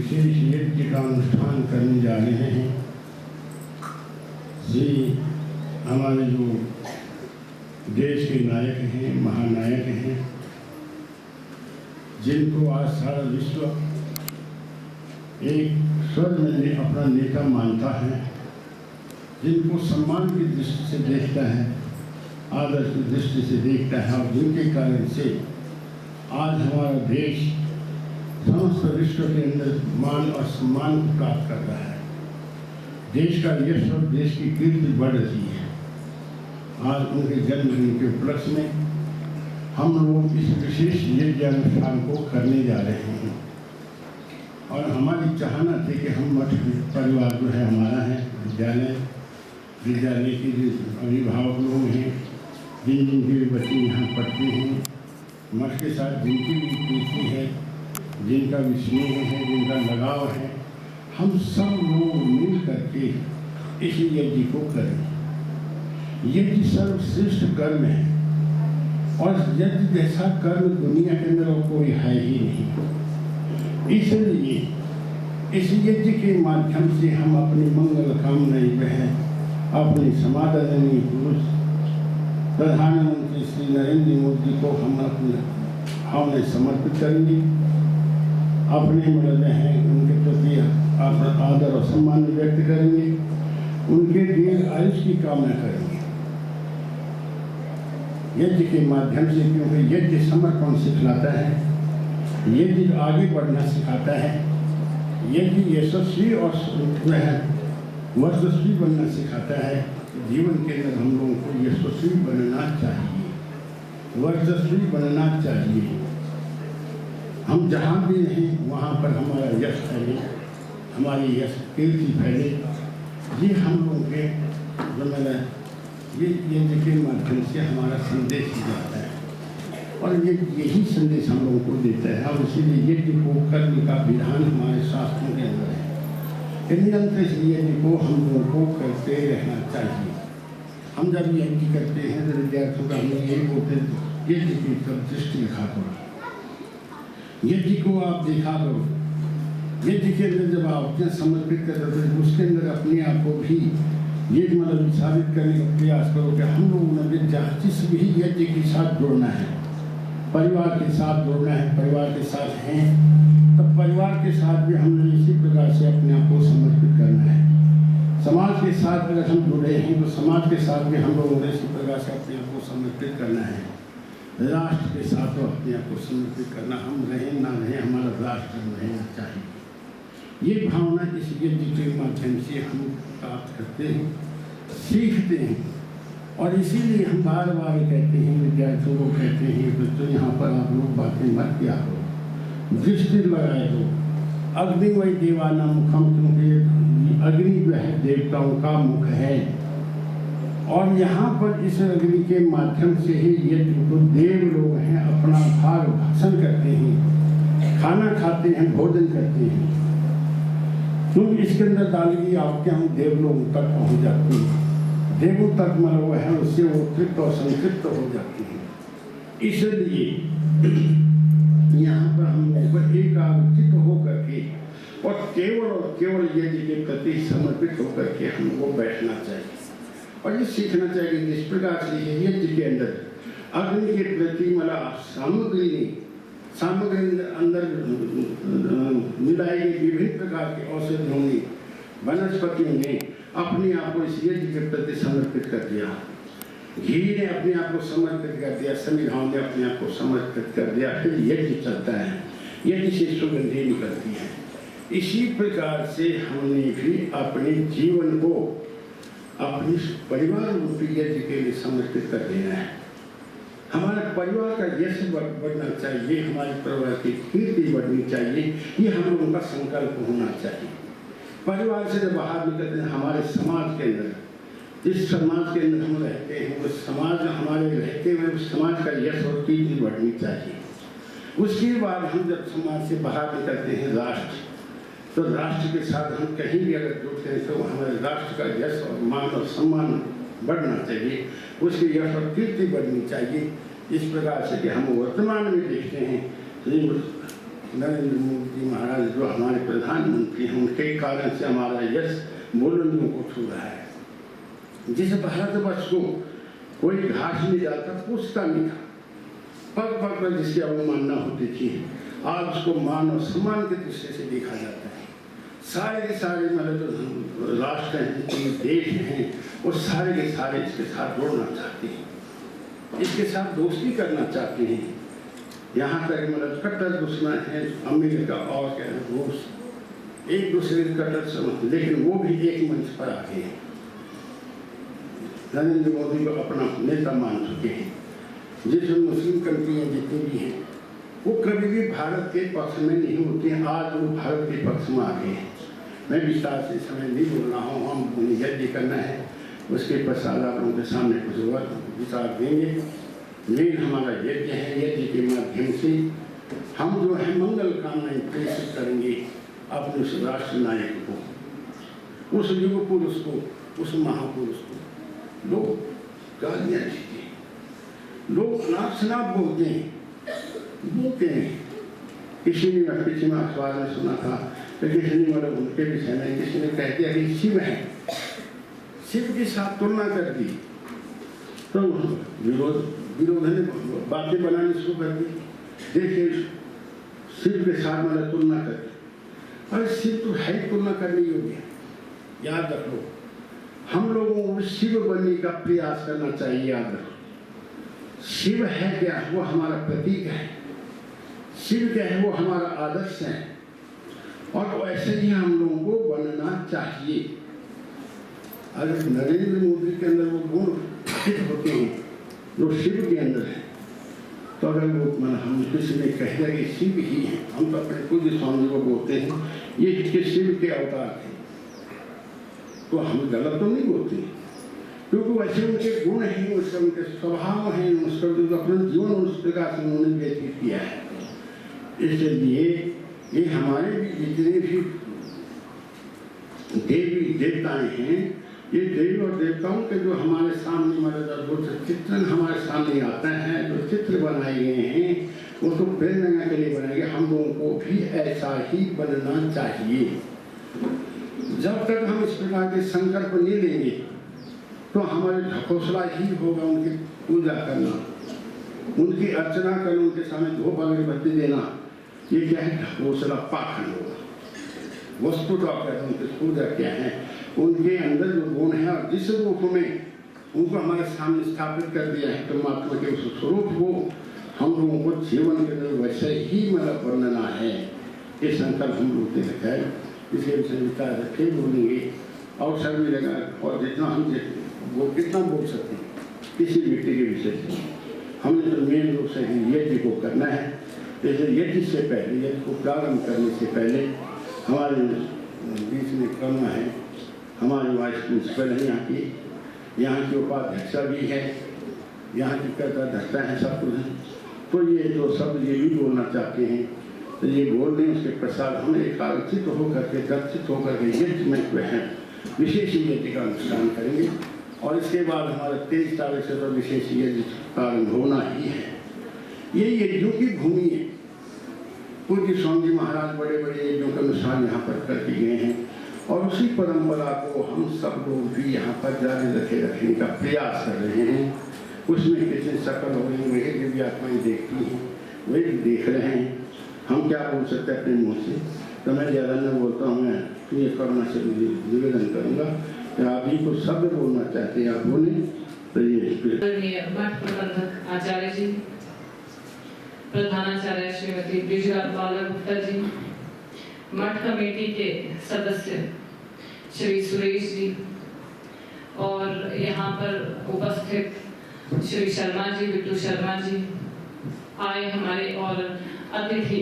विशेष यज्ञ का अनुष्ठान करने जा रहे हैं। श्री हमारे जो देश के नायक हैं, महानायक हैं, जिनको आज सारा विश्व एक स्वर में अपना नेता मानता है, जिनको सम्मान की दृष्टि से देखता है, आदर की दृष्टि से देखता है, और जिनके कारण से आज हमारा देश समस्त विश्व के अंदर मान और सम्मान को प्राप्त कर रहा है। देश का यश और देश की कीर्ति बढ़ रही है। आज उनके जन्मदिन के उपलक्ष्य में हम लोग इस विशेष यज्ञ अनुष्ठान को करने जा रहे हैं। और हमारी चाहना थी कि हम मठ परिवार जो है हमारा है, विद्यालय के जो अभिभावक लोग हैं, जिनके भी बच्चे यहाँ पढ़ते हैं, मठ के साथ जिनकी भी प्रीति है, जिनका भी स्नेह है, जिनका लगाव है, हम सब लोग मिल करके इस यज्ञ को करें। यज्ञ सर्वश्रेष्ठ कर्म है और यज्ञ जैसा कर्म दुनिया के अंदर कोई है ही नहीं। इसलिए इस यज्ञ के माध्यम से हम अपनी मंगल कामनाएं वह अपने समादरणीय पुरुष प्रधानमंत्री श्री नरेंद्र मोदी को हमने समर्पित करेंगे। अपने मतलब है उनके प्रति आदर और सम्मान व्यक्त करेंगे, उनके दीर्घ आयुष की कामना करेंगे यज्ञ के माध्यम से, क्योंकि यज्ञ समर्पण सिखलाता है, यज्ञ आगे बढ़ना सिखाता है, यज्ञ यशस्वी और वर्चस्वी बनना सिखाता है। जीवन के अंदर हम लोगों को यशस्वी बनना चाहिए, वर्चस्वी बनना चाहिए। हम जहाँ भी रहें वहाँ पर हमारा यश फैले, हमारी यश कीर्ति फैले। ये हम लोगों के जो मैंने ये यज्ञ के माध्यम से हमारा संदेश जाता है और ये यही संदेश हम लोगों को देता है। और इसीलिए यज्ञ को करने का विधान हमारे शास्त्रों के अंदर है। निरंतर इस यज्ञ को हम लोगों को करते रहना चाहिए। हम जब यज्ञ करते हैं तो विद्यार्थियों का हम यही बोलते हैं, यज्ञ की तरफ दृष्टि दिखा करो, यज्ञ को आप देखा करो। यज्ञ के अंदर जब आप समर्पित कर रहे हो, उसके अंदर अपने आप को भी ये मतलब साबित करने का प्रयास करो कि हम लोगों ने जिस भी यज्ञ के साथ जुड़ना है, परिवार के साथ जुड़ना है, परिवार के साथ हैं, तब परिवार के साथ भी हमने इसी प्रकार से अपने आप को समर्पित करना है। समाज के साथ अगर हम जुड़े हैं तो समाज के साथ भी हम लोगों ने इसी प्रकार से अपने आप को समर्पित करना है। राष्ट्र के साथ तो अपने आप को समर्पित करना, हम रहें ना रहें, हमारा राष्ट्र रहना चाहिए। ये भावना इस यज्ञ के माध्यम से हम प्राप्त करते हैं, सीखते हैं। और इसीलिए हम बार बार कहते हैं, विद्यार्थियों को कहते हैं, तो यहाँ पर आप लोग बातें मत किया करो, दृष्टि लगाए हो। अग्नि वही देवाना मुखम, क्योंकि अग्नि जो है देवताओं का मुख है। और यहाँ पर इस अग्नि के माध्यम से ही ये जो देव लोग हैं अपना भाग भक्षण करते हैं, खाना खाते हैं, भोजन करते हैं। क्योंकि इसके अंदर डालगी आपके हम देवलोक तक पहुँच जाती है, देवों तक मतलब वो है, उससे वो तृप्त और संतृप्त हो जाती है। इसलिए यहाँ पर हम लोगों को एकाग्रचित होकर के और केवल यज्ञ के प्रति समर्पित होकर के हमको बैठना चाहिए और ये सीखना चाहिए कि इस प्रकार से यज्ञ के अंदर अग्नि के प्रति मतलब सामग्री अंदर मिलाई गई विभिन्न प्रकार की औषधियों ने, वनस्पतियों ने अपने आप को इस यज्ञ के प्रति समर्पित कर दिया। घी ने अपने आप को समर्पित कर दिया, संविधान ने अपने आप को समर्पित कर दिया। फिर यज्ञ चलता है, यज्ञ से सुगंधी निकलती है। इसी प्रकार से हमने भी अपने जीवन को अपने परिवार रूपी यज्ञ के लिए समर्पित कर देना है। हमारे परिवार का यश बढ़ना चाहिए, हमारे परिवार की कीर्ति बढ़नी चाहिए, ये हम लोगों का संकल्प होना चाहिए। परिवार से जब बाहर निकलते हैं, हमारे समाज के अंदर, जिस समाज के अंदर हम रहते हैं, वो समाज हमारे रहते हुए उस समाज का यश और कीर्ति बढ़नी चाहिए। उसके बाद हम जब समाज से बाहर निकलते हैं राष्ट्र, तो राष्ट्र के साथ हम कहीं भी अगर जुड़ते हैं तो हमारे राष्ट्र का यश और मान और सम्मान बढ़ना चाहिए, उसकी यश और कीर्ति बढ़नी चाहिए। इस प्रकार से कि हम वर्तमान में देखते हैं नरेंद्र मोदी जी महाराज जो हमारे प्रधानमंत्री हैं, उनके कारण से हमारा यश बुलंदियों को छू रहा है। जिस भारतवर्ष को कोई घास नहीं जाता, पूछता नहीं था, पग पग पर जिसकी अवमानना होती थी, आज उसको मान और सम्मान के दृष्टि से देखा जाता है। सारे के सारे मतलब राष्ट्र हैं, देश हैं, वो सारे के सारे इसके साथ जोड़ना चाहते हैं, इसके साथ दोस्ती करना चाहते हैं। यहाँ तक मतलब कट्टर दुश्मन है अमेरिका और क्या रूस, एक दूसरे के कट्टर समझ, लेकिन वो भी एक मंच पर आ गए हैं। नरेंद्र मोदी को अपना नेता मान चुके हैं। जिसमें मुस्लिम कंट्रियाँ जितनी भी हैं, वो कभी भी भारत के पक्ष में नहीं होती हैं। आज वो भारत के पक्ष में आ गए हैं। मैं विस्तार से समय नहीं बोल रहा हूँ, हम यज्ञ करना है, उसके पश्चात आप लोगों के सामने कुछ विचार देंगे। लेकिन हमारा यज्ञ है, यज्ञ के माध्यम से हम जो है मंगल कामनाएं प्रेषित करेंगे अपने उस राष्ट्र नायक को, उस युग पुरुष को, उस महापुरुष को। लोग गालियाँ देते हैं, लोग अनाप शनाप बोलते हैं। किसी ने पीछे में अखबार में सुना था कि किसी ने मतलब उनके विषय में किसी ने कह दिया कि शिव है, शिव के साथ तुलना कर दी, तो विरोध ने बातें बनानी शुरू कर दी। देखिए शिव के साथ मतलब तुलना कर दी, अरे शिव तो है तुलना करने योग्य। याद रखो, हम लोगों को शिव बनने का प्रयास करना चाहिए। याद रखो, शिव है क्या? वो हमारा प्रतीक है। शिव क्या है? वो हमारा आदर्श है, और वैसे ही हम लोगों को बनना चाहिए। अगर नरेंद्र मोदी के अंदर वो गुण स्थित होते हैं जो शिव के अंदर है, तो अगर वो हम किसी ने कह दिया कि शिव ही है, हम तो अपने पूज्य स्वामी को बोलते हैं ये इसके शिव के अवतार थे, तो हम गलत तो नहीं बोलते, क्योंकि वैसे उनके गुण हैं, उसका उनके स्वभाव हैं, उसका जो अपना जीवन उस प्रकार से उन्होंने व्यतीत किया है। इसलिए ये हमारे भी जितने भी देवी देवताएं हैं, ये देवी और देवताओं के जो हमारे सामने मतलब जो चित्रण हमारे सामने आता है, जो चित्र बनाए गए हैं, वो तो प्रेरणा के लिए बनाए गए। हम लोगों को भी ऐसा ही बनना चाहिए। जब तक हम इस प्रकार के संकल्प नहीं लेंगे, तो हमारे ढकोसला ही होगा उनकी पूजा करना, उनकी अर्चना करना, उनके सामने धूप अगरबत्ती देना। ये क्या है? ढकोसला पाखंड होगा। वस्तुतः कहते उनकी पूजा क्या है? उनके अंदर जो गुण है और जिस रूप में उनको हमारे सामने स्थापित कर दिया है, परमात्मा के उस स्वरूप को हम लोगों को जीवन के अंदर वैसे ही मतलब वर्णना है। ये संकल्प हम लोग ने रखा है, इसके विषय विचार रखे बोलेंगे और सभी जगह, और जितना हम वो कितना बोल सकते हैं किसी व्यक्ति के विषय से। हमने तो मेन रूप से यज्ञ को करना है। जैसे यज्ञ से पहले, यज्ञ को प्रारंभ करने से पहले हमारे बीच में करना है, हमारे वाइस प्रिंसिपल है यहाँ की उपाध्यक्षा भी है, यहाँ की कर्ता धर्ता है, सब कुछ है। तो ये जो सब ये भी बोलना चाहते हैं तो ये बोल दें। उसके प्रसाद हम एकाग्रचित होकर के दर्शित होकर के यज्ञ में जो है विशेष यज्ञ का अनुष्ठान करेंगे, और इसके बाद हमारा 23 तारीख से तो विशेष यज्ञ प्रारंभ होना ही है। ये यज्ञों की भूमि है। पूज्य स्वामी जी महाराज बड़े बड़े यज्ञों का अनुष्ठान यहाँ पर करके गए हैं, और उसी परंपरा को हम सब लोग भी यहाँ पर जारी रखने का प्रयास कर रहे हैं। उसमें कितने सफल हो रहे हैं, वही भी आत्माएं देखती हैं, वही देख रहे हैं। हम क्या बोल सकते हैं अपने मुँह से? तो मैं ज़्यादा न बोलता हूँ, मैं ये करुणा से निवेदन करूँगा कि आप ही को शब्द बोलना चाहते हैं, आप बोलें। तो ये मठ प्रबंधक आचार्य जी, प्रधानाचार्य श्रीमती ब्रिजलाल गुप्ता जी, मठ कमेटी के सदस्य श्री सुरेश जी, और यहाँ पर उपस्थित श्री शर्मा जी, बिट्टू शर्मा जी आए हमारे, और अतिथि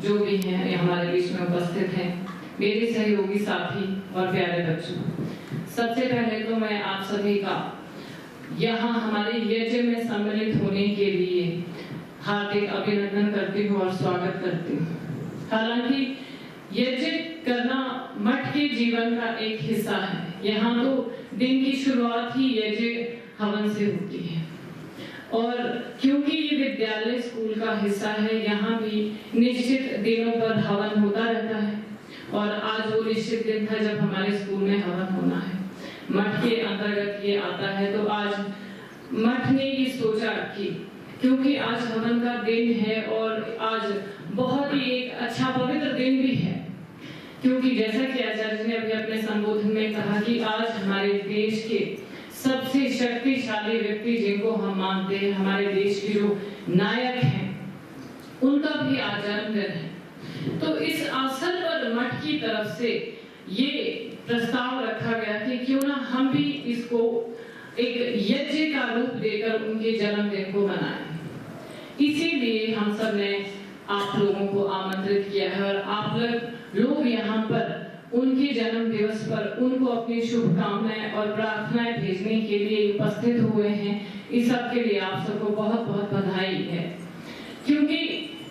जो भी हैं हमारे बीच में उपस्थित हैं, मेरे सहयोगी साथी और प्यारे बच्चों। सबसे पहले तो मैं आप सभी का यहाँ हमारे यज्ञ में सम्मिलित होने के लिए हार्दिक अभिनंदन करती हूँ और स्वागत करती हूँ। हालांकि यज्ञ करना मठ के जीवन का एक हिस्सा है। यहाँ तो दिन की शुरुआत ही यज्ञ हवन से होती है। और क्योंकि ये विद्यालय स्कूल का हिस्सा है, यहाँ भी निश्चित दिनों पर हवन होता रहता है और आज वो निश्चित दिन था जब हमारे स्कूल में हवन होना है। मठ के अंतर्गत ये आता है, तो आज मठ ने ये सोचा कि क्योंकि आज हवन का दिन है और आज बहुत ही एक अच्छा पवित्र दिन भी है, क्योंकि जैसा कि आचार्य ने अभी अपने संबोधन में कहा कि आज हमारे देश के सबसे शक्तिशाली व्यक्ति जिनको हम मानते हैं, हमारे देश के जो नायक हैं, उनका भी आज जन्मदिन है। तो इस अवसर पर मठ की तरफ से ये प्रस्ताव रखा गया कि क्यों ना हम भी इसको एक यज्ञ का रूप देकर उनके जन्मदिन को मनाएं। इसीलिए हम सब ने आप लोगों को आमंत्रित किया है और आप लोग यहाँ पर उनके जन्म दिवस पर उनको अपनी शुभकामनाएं और प्रार्थनाएं भेजने के लिए उपस्थित हुए हैं। इस सब के लिए आप सबको बहुत बहुत बधाई है, क्योंकि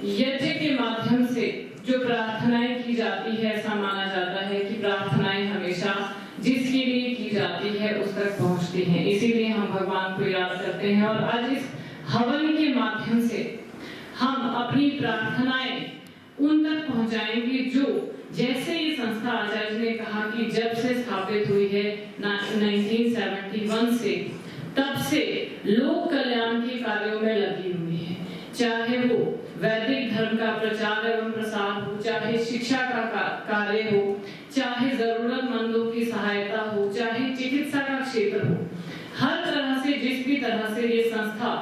यज्ञ के माध्यम से जो प्रार्थनाएं की जाती है, ऐसा माना जाता है कि प्रार्थनाएं हमेशा जिसके लिए की जाती है उस तक पहुंचती हैं। इसीलिए हम भगवान को याद करते हैं और आज इस हवन के माध्यम से हम अपनी प्रार्थनाएं उन तक पहुंचाएंगे जो, जैसे ये संस्था आचार्य ने कहा कि जब से स्थापित हुई है 1971 से, तब से लोक कल्याण के कार्यों में लगी हुई है। चाहे वो वैदिक धर्म का प्रचार एवं प्रसार हो, चाहे शिक्षा का कार्य हो, चाहे जरूरतमंदों की सहायता हो, चाहे चिकित्सा का क्षेत्र हो, हर तरह से जिस भी तरह से ये संस्था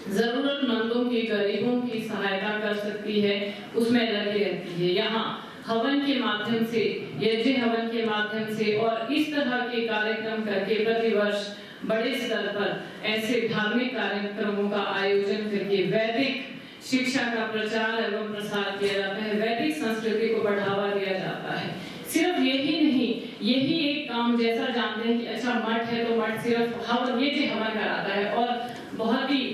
जरूरतमंदों की, गरीबों की सहायता कर सकती है उसमें लगी रहती है। यहाँ हवन के माध्यम से, यज्ञ हवन के माध्यम से और इस तरह के कार्यक्रम करके प्रतिवर्ष बड़े स्तर पर ऐसे धार्मिक कार्यक्रमों का आयोजन करके वैदिक शिक्षा का प्रचार एवं प्रसार किया जाता है, वैदिक संस्कृति को बढ़ावा दिया जाता है। सिर्फ यही नहीं, यही एक काम जैसा जानते हैं कि अच्छा मठ है तो मठ सिर्फ हवन, ये हवन कराता है और बहुत ही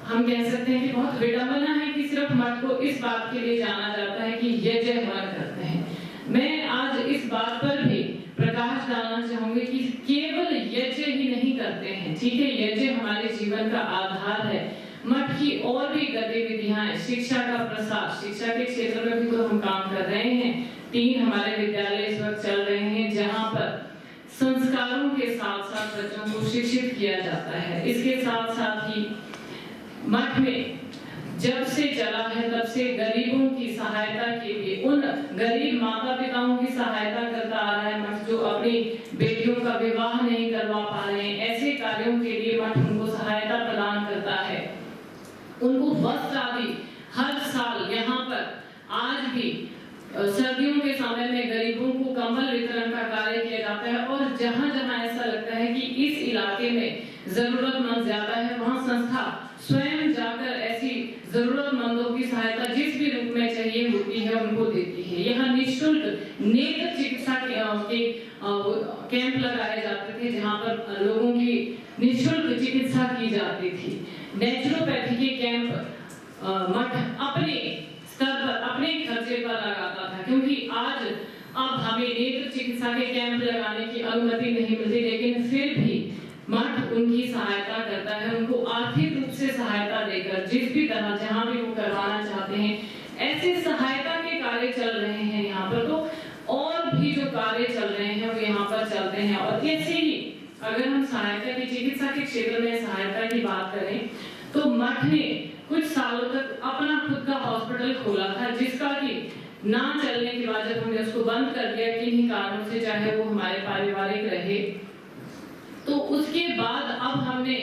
हम कह सकते हैं कि बहुत विडंबना है कि सिर्फ मठ को इस बात के लिए जाना जाता है कि यज्ञ हवन करते हैं। मैं आज इस बात पर भी प्रकाश डालना चाहूंगी कि केवल यज्ञ ही नहीं करते हैं, ठीक है, यज्ञ हमारे जीवन का आधार है। मठ की और भी गतिविधियां, शिक्षा का प्रसार, शिक्षा के क्षेत्र में भी तो हम काम कर रहे हैं। 3 हमारे विद्यालय इस वक्त चल रहे हैं जहां पर संस्कारों के साथ साथ बच्चों को शिक्षित किया जाता है। इसके साथ साथ ही मठ में जब से चला है तब से गरीबों की सहायता के लिए, उन गरीब माता पिताओं की सहायता करता आ रहा है मठ जो अपनी बेटियों का विवाह नहीं करवा पा रहे हैं। ऐसे कार्यों के लिए मठ उनको सहायता प्रदान करता है, उनको वस्त्र आदि हर साल यहाँ पर आज भी सर्दियों के समय में गरीबों को कंबल वितरण का कार्य किया जाता है और जहाँ जहाँ ऐसा लगता है कि इस इलाके में जरूरतमंद ज्यादा है, वहाँ संस्था स्वयं जाकर ऐसी जरूरतमंदों की सहायता जिस भी रूप में चाहिए होती है उनको देती है। यहाँ निःशुल्क नेत्र चिकित्सा के कैंप लगाए जाते थे जहाँ पर लोगों की निःशुल्क चिकित्सा की जाती थी। नेचुरोपैथी के कैंप मठ अपने स्तर पर, अपने खर्चे पर लगाता था, क्योंकि आज अब हमें नेत्र चिकित्सा के कैंप लगाने की अनुमति नहीं मिलती, लेकिन फिर भी मठ उनकी सहायता करता है, उनको आर्थिक रूप से सहायता देकर जिस भी तरह जहां भी वो करवाना चाहते हैं, ऐसे सहायता के कार्य चल रहे हैं यहाँ पर। तो और भी जो कार्य चल रहे हैं वो यहाँ पर चलते हैं। और ऐसे ही अगर हम सहायता की, चिकित्सा के क्षेत्र में सहायता की बात करें तो मठ ने कुछ सालों तक अपना खुद का हॉस्पिटल खोला था, जिसका कि ना चलने के बाद जब हमने उसको बंद कर दिया किन्हीं कारणों से, चाहे वो हमारे पारिवारिक रहे, तो उसके बाद अब हमने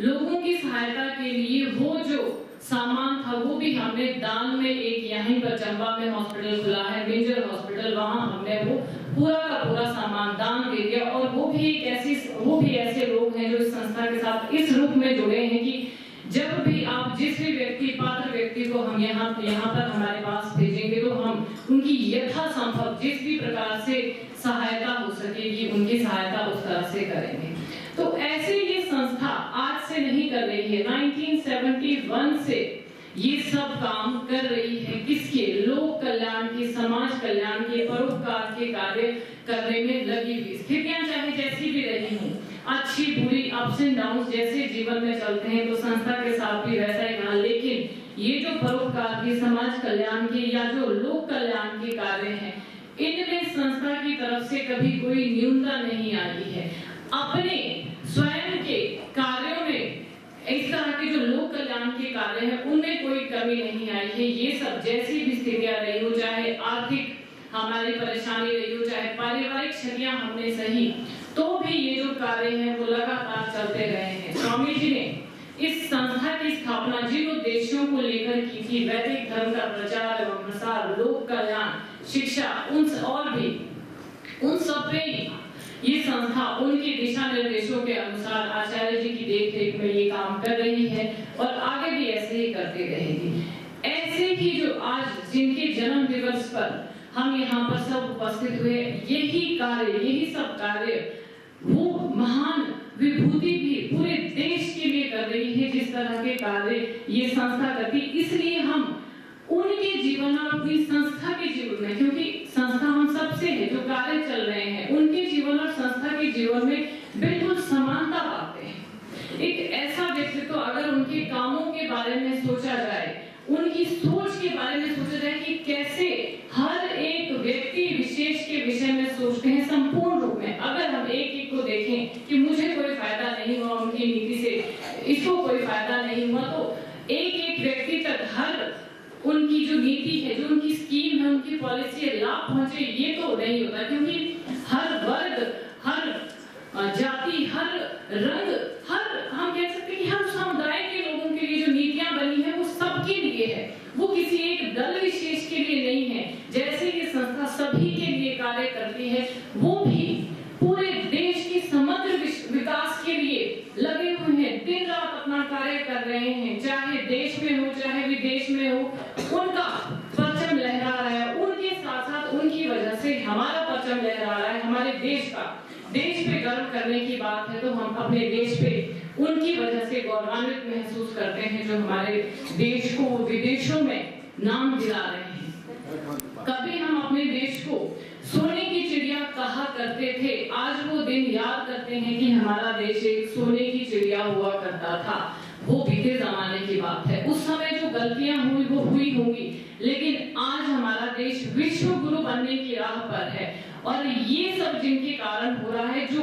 लोगों की सहायता के लिए वो जो सामान था वो भी हमने दान में, एक यहीं पर चंबा में हॉस्पिटल खुला है, मेजर हॉस्पिटल, वहां हमने वो पूरा का पूरा सामान दान दे दिया। और वो भी ऐसे लोग हैं जो इस संस्था के साथ इस रूप में जुड़े हैं कि जब भी आप जिस भी व्यक्ति, पात्र व्यक्ति को हम यहाँ पर हमारे पास भेजेंगे तो हम उनकी यथासंभव जिस भी प्रकार से सहायता हो सकेगी उनकी सहायता उस तरह से करेंगे। तो ऐसे ये संस्था आज से नहीं कर रही है, 1971 से ये सब काम कर रही है। किसके? लोक कल्याण के, समाज कल्याण के, परोपकार के कार्य करने में लगी हुई। स्थितियां चाहे जैसी भी रही हों, अच्छी बुरी अप्स एंड डाउन जैसे जीवन में चलते हैं, तो संस्था के साथ भी वैसा ही रहा। लेकिन ये जो परोपकार की, समाज कल्याण के या जो लोक कल्याण के कार्य हैं, इनमें संस्था की तरफ से कभी कोई न्यूनता नहीं आई है। अपने स्वयं के कार्यों में इस तरह के जो लोक कल्याण के कार्य हैं उनमें कोई कमी नहीं आई है। ये सब जैसी भी स्थितियां रही हो, चाहे आर्थिक हमारी परेशानी रही हो, चाहे पारिवारिक क्षतियां हमने सही, तो भी ये जो कार्य हैं वो लगातार चलते रहे हैं। स्वामी जी ने इस संस्था की स्थापना जिन उद्देश्यों को लेकर की थी, वैदिक धर्म का प्रचार एवं प्रसार, लोक कल्याण, शिक्षा, उन सब पे ये संस्था उनके दिशा निर्देशों के अनुसार आचार्य जी की देखरेख में ये काम कर रही है और आगे भी ऐसे ही करते रहेगी। ऐसे ही जो आज जिनके जन्म दिवस पर हम यहाँ पर सब उपस्थित हुए, यही सब कार्य वो महान विभूति भी पूरे देश के लिए कर रही है, जिस तरह के कार्य ये संस्था करती। इसलिए हम उनके जीवन और अपनी संस्था के जीवन में, क्योंकि संस्था हम सबसे है, जो कार्य चल रहे हैं उनके जीवन और संस्था के जीवन में बिल्कुल समानता पाते हैं। एक ऐसा व्यक्तित्व अगर उनके कामों के बारे में सोचा जाए, उनकी सोच के बारे में सोचा जाए कि कैसे हर एक व्यक्ति विशेष के विषय में सोचते हैं संपूर्ण रूप में, अगर हम एक को देखें कि मुझे कोई फायदा नहीं हुआ उनकी नीति से, इसको कोई फायदा नहीं हुआ, तो एक व्यक्ति तक हर उनकी जो नीति है, जो उनकी स्कीम है, उनकी पॉलिसी है, लाभ पहुंचे, ये तो नहीं होता। क्योंकि हर वर्ग, हर जाति, हर रंग, हम कह सकते हैं कि हर समुदाय के लोगों के लिए जो नीतियां बनी है वो सबके लिए है, वो किसी एक दल विशेष के लिए नहीं है। जैसे ये संस्था सभी के लिए कार्य करती है, वो भी पूरे देश की समग्र विकास के लिए लगे हुए हैं, दिन रात अपना कार्य कर रहे हैं, चाहे देश में हो चाहे विदेश में हो, उनका परचम लहरा रहा है। उनके साथ साथ उनकी वजह से हमारा परचम लहरा रहा है, हमारे देश का। देश पे गर्व करने की बात है तो हम अपने देश पे उनकी वजह से गौरवान्वित महसूस करते हैं, जो हमारे देश को विदेशों में नाम दिला रहे हैं। कभी हम अपने देश को सोने की चिड़िया कहा करते थे, आज वो दिन याद करते हैं कि हमारा देश एक सोने की चिड़िया हुआ करता था। वो बीते जमाने की बात है, उस समय जो गलतियां हुई वो हुई होंगी, लेकिन आज हमारा देश विश्व गुरु बनने की राह पर है। और ये सब जिनके कारण हो रहा है, जो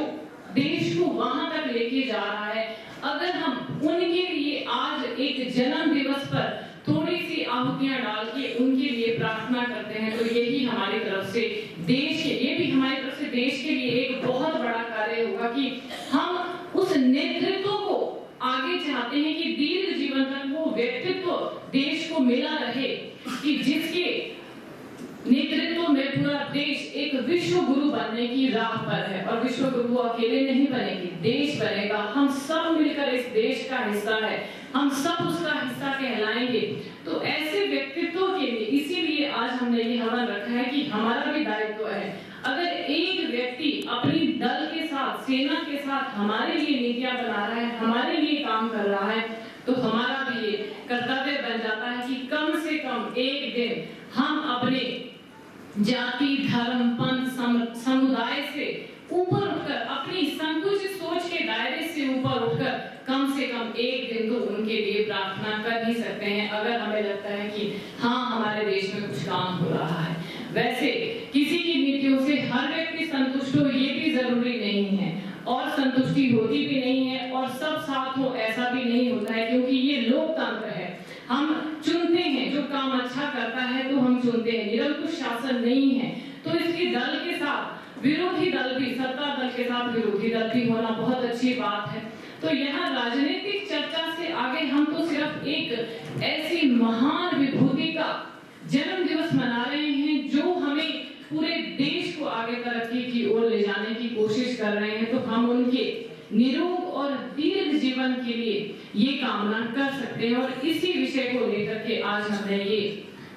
देश को वहां तक लेके जा रहा है, अगर हम उनके लिए आज एक जन्म दिवस पर थोड़ी सी आहुतियां डाल के उनके लिए प्रार्थना करते हैं, तो यही हमारी तरफ से देश के, ये भी हमारी तरफ से देश के लिए एक बहुत बड़ा कार्य होगा कि हम उस नेतृत्व को आगे चाहते हैं कि दीर्घ जीवन तक वो व्यक्तित्व देश को मिला रहे, कि जिसके नेतृत्व में पूरा देश एक विश्व गुरु बनने की राह पर है। और विश्व गुरु अकेले नहीं बनेगी, देश बनेगा। हम सब मिलकर इस देश का हिस्सा है, हम सब उसका हिस्सा कहलाएंगे। तो ऐसे व्यक्तित्व के लिए इसीलिए आज हमने ये हवन रखा है कि हमारा भी दायित्व है। अगर एक व्यक्ति अपनी दल के साथ, सेना के साथ हमारे लिए नीतियां बना रहा है, हमारे लिए काम कर रहा है, तो हमारा भी ये कर्तव्य बन जाता है कि कम से कम एक दिन हम अपने जाति, धर्म, पंथ, समुदाय से ऊपर उठकर, अपनी संकुचित सोच के दायरे से ऊपर उठकर कम से कम एक दिन तो उनके लिए प्रार्थना कर ही सकते हैं, अगर हमें लगता है कि हाँ हमारे देश में कुछ काम हो रहा है। वैसे किसी की नीतियों से हर व्यक्ति संतुष्ट हो ये भी जरूरी नहीं है, और संतुष्टि होती भी नहीं है, और सब साथ हो ऐसा भी नहीं होता है, क्योंकि ये लोकतंत्र है। हम चुनते हैं, जो काम अच्छा करता है तो हम चुनते हैं, निरंकुश शासन नहीं है। तो इसलिए दल के साथ विरोधी दल भी, सत्ता दल के साथ विरोधी दल भी होना बहुत अच्छी बात है। तो यहाँ राजनीतिक चर्चा से आगे हम तो सिर्फ एक ऐसी महान विभूति का जन्म दिवस मना रहे हैं, जो हमें पूरे देश को आगे तरक्की की ओर ले जाने की कोशिश कर रहे हैं। तो हम उनके निरोग और दीर्घ जीवन के लिए ये कामना कर सकते हैं। और इसी विषय को लेकर के आज हमने ये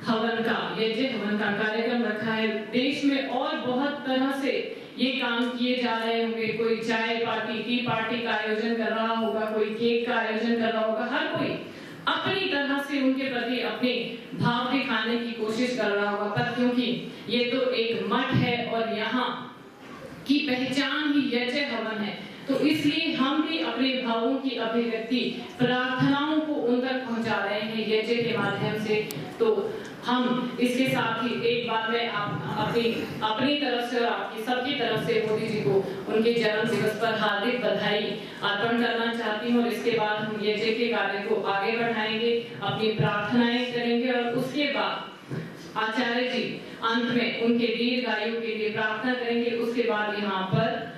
हवन का, यज्ञ हवन का कार्यक्रम रखा है। देश में और बहुत तरह से ये काम किए जा रहे होंगे, कोई चाय पार्टी, टी पार्टी का आयोजन कर रहा होगा, कोई केक का आयोजन कर रहा होगा, हर कोई अपनी तरह से उनके प्रति अपने भाव दिखाने की कोशिश कर रहा होगा। पर क्योंकि ये तो एक मठ है और यहाँ की पहचान ही यज्ञ हवन है, तो इसलिए हम भी अपने भावों की अभिव्यक्ति, प्रार्थनाओं को उन तक पहुंचा रहे हैं यज्ञ के माध्यम से। तो हम इसके साथ ही एक बात मैं अपनी तरफ से और आपकी सबकी तरफ से मोदी जी को उनके जन्म दिवस पर हार्दिक बधाई अर्पण करना चाहती हूँ। और इसके बाद हम यज्ञ के कार्य को आगे बढ़ाएंगे, अपनी प्रार्थनाएं करेंगे और उसके बाद आचार्य जी अंत में उनके दीर्घायु के लिए प्रार्थना करेंगे। उसके बाद यहाँ पर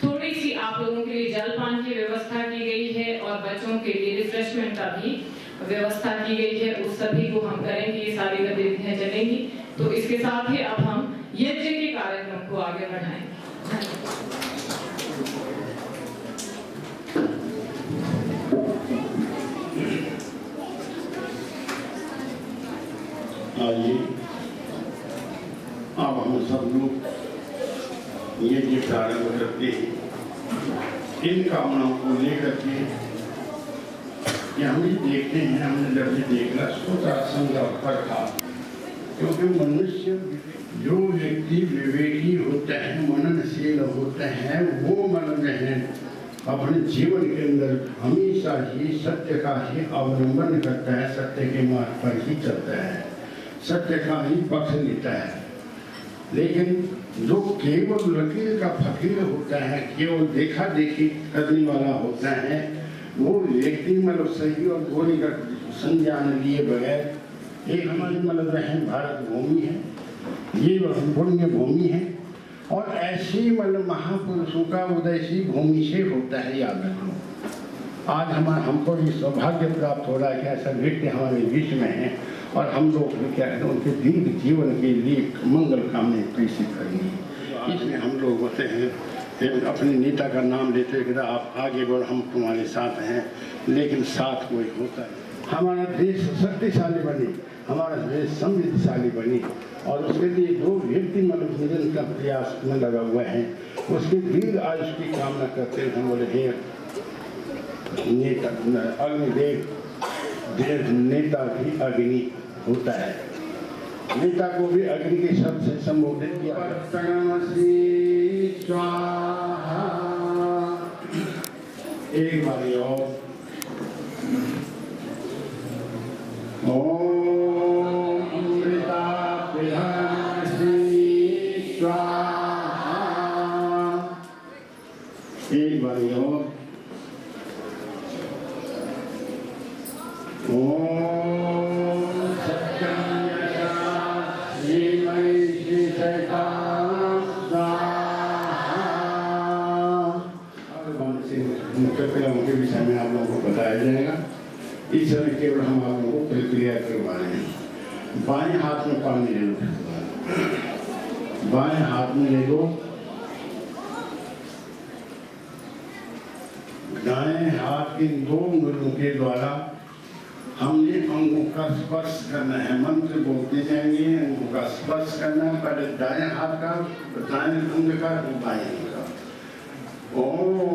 थोड़ी सी आप लोगों के लिए जलपान की व्यवस्था की गई है और बच्चों के लिए रिफ्रेशमेंट का भी व्यवस्था की गई है। उस सभी को हम करेंगे, ये सारी गतिविधियां चलेंगी। तो इसके साथ ही अब हम यज्ञ के कार्यक्रम को आगे बढ़ाएंगे। आइए अब हम सब लोग यज्ञ प्रारंभ करते हैं इन कामनाओं को लेकर के। हम भी देखते हैं, हमने जब भी देखना सोचा संदर्भ पर था, क्योंकि मनुष्य जो व्यक्ति विवेकी होता है, मननशील होता है, वो मन में है अपने जीवन के अंदर हमेशा ही सत्य का ही अवलंबन करता है, सत्य के मार्ग पर ही चलता है, सत्य का ही पक्ष लेता है। लेकिन जो केवल लकीर का फकीर होता है, केवल देखा देखी करने वाला होता है, वो व्यक्ति मतलब सही और गोरी का संज्ञान लिए बगैर एक हमारी मतलब है भारत भूमि है, ये पुण्य भूमि है और ऐसी मतलब महापुरुषों का उदय सी भूमि से होता है। याद रखो, आज हमको ये सौभाग्य प्राप्त हो रहा है कि ऐसा व्यक्ति हमारे बीच में है और हम लोग क्या है उनके दीर्घ जीवन के लिए मंगल कामना कैसे करेंगे। इसमें हम लोग होते हैं अपने नेता का नाम लेते कि आप आगे बढ़ो, हम तुम्हारे साथ हैं, लेकिन साथ कोई होता है। हमारा देश शक्तिशाली बने, हमारा देश समृद्धशाली बने और उसके लिए जो व्यक्ति मतलब निरंतर प्रयास में लगा हुआ है उसके दीर्घ आयुष की कामना करते हैं। हम बोले हे नेता अग्निदेव, नेता भी अग्नि होता है, नेता को भी अग्नि के शब्द से संबोधित किया। एक बारी और ओम अमृता स्वाहा, एक बारी और उनके विषय में आप लोगों को बताया जाएगा। इस समय केवल हम आप लोगों को प्रक्रिया करवा रहे हैं। बाएं हाथ में पानी ले लो, बाएं हाथ में ले लो, दाएं हाथ के दो अंगुलों के द्वारा हमने अंगों का स्पर्श करना है। मंत्र बोलते जाएंगे, अंगों का स्पर्श करना है, पहले दाएं हाथ का, दाएं अंग का, बाएं अंग का। ओम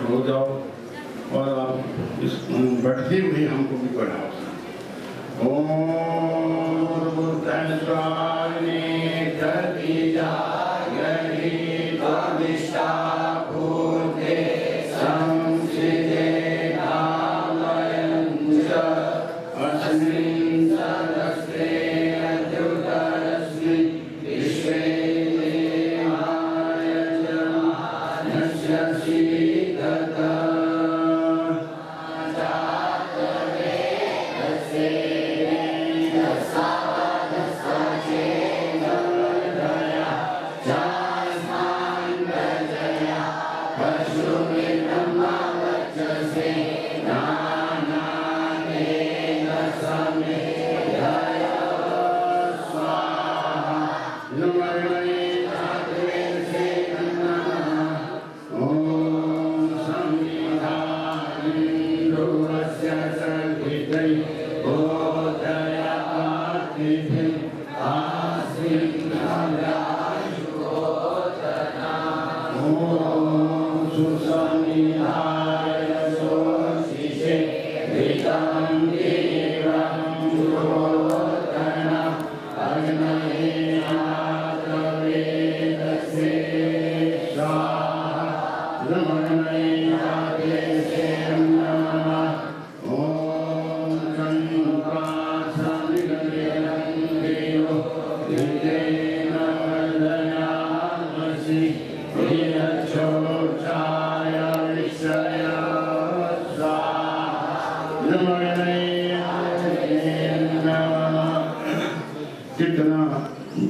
हो जाओ और आप इस बढ़ते हुए हमको भी बढ़ाओ। कितना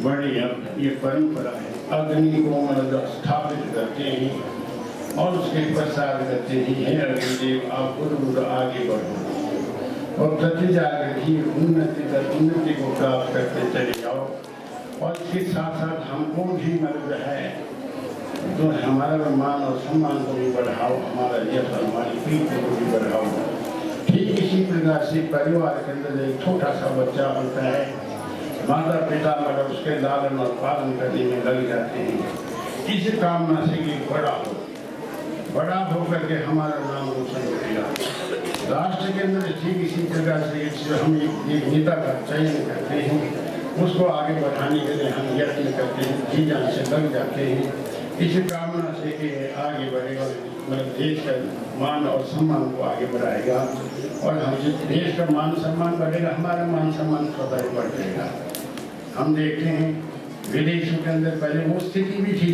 बढ़िया ये परंपरा है। अग्नि को मतलब स्थापित करते हैं और उसके प्रसाद करते हैं, हे अग्निदेव आप गुरु आगे बढ़ो और प्रति जाकर की उन्नति को प्राप्त करते चले जाओ। और इसके साथ साथ हमको भी मतलब है तो हमारा मान और सम्मान को भी बढ़ाओ, हमारा यश हमारी प्रीति को भी बढ़ाओ। ठीक इसी प्रकार से परिवार के अंदर एक छोटा सा बच्चा होता है, माता पिता मतलब उसके लालन और पालन करने में लग जाते हैं इस कामना से कि बड़ा हो करके हमारा नाम रोशन करेगा। राष्ट्र के अंदर ठीक इसी प्रकार से हम एक नेता का चयन करते हैं उसको आगे बढ़ाने के लिए हम यत्न करते हैं, जी जान से लग जाते हैं, इसी कामना से कि आगे बढ़ेगा, मतलब देश का मान और सम्मान को आगे बढ़ाएगा। और हम देश का मान सम्मान बढ़ेगा, हमारा मान सम्मान स्वतः बढ़ जाएगा। हम देखते हैं विदेशों के अंदर पहले वो स्थिति भी थी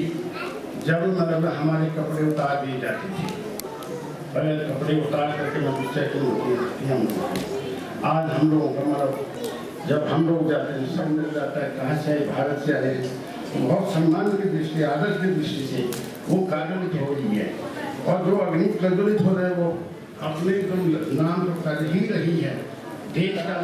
जब मतलब हमारे कपड़े उतार दिए जाते थे, पहले कपड़े उतार करके चेकिंग होती थी हम लोग। आज हम लोगों का मतलब जब हम लोग जाते हैं, सब मिल जाता है, कहाँ से आए, भारत से आए, बहुत सम्मान की दृष्टि, आदर की दृष्टि से वो कार्योन्वित हो रही है। और जो अग्नि प्रज्वलित हो रहे हैं वो अपने तुम नाम तो कर ही रही है। देश का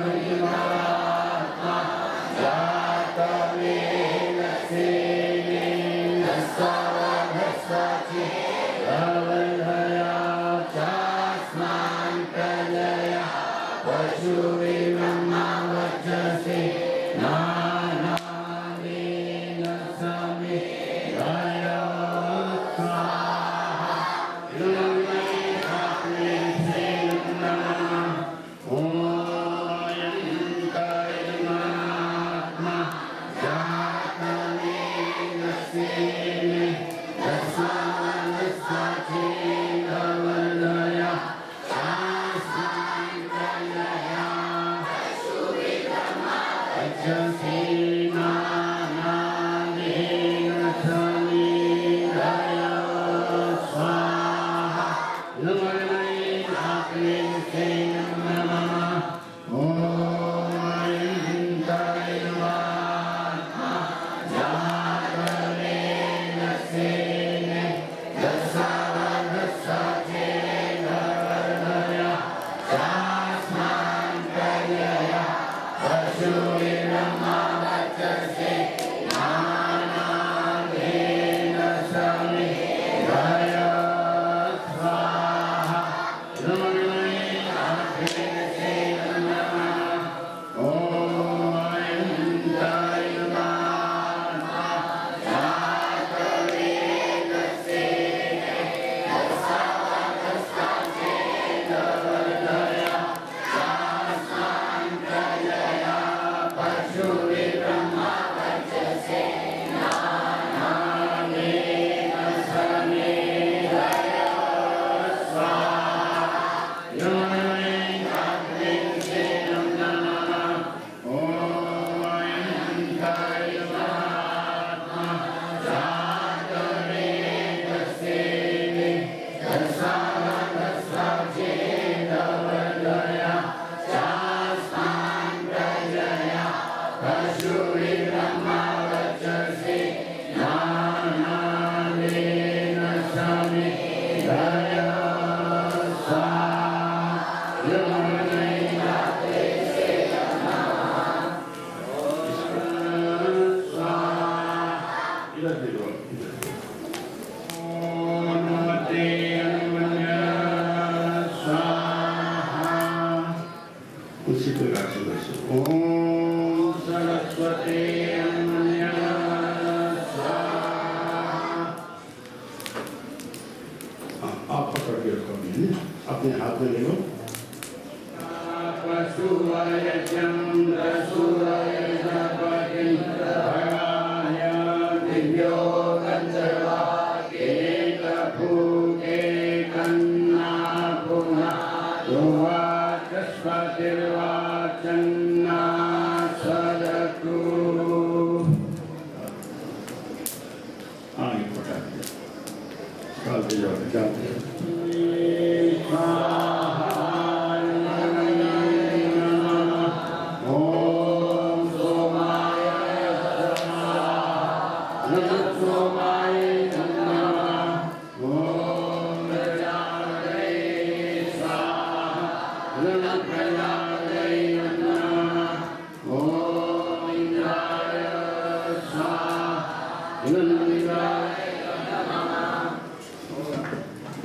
उसी प्रकार से वैसे ओम सरस्वती आप पकड़ के रखो, अपने हाथ में ले लो।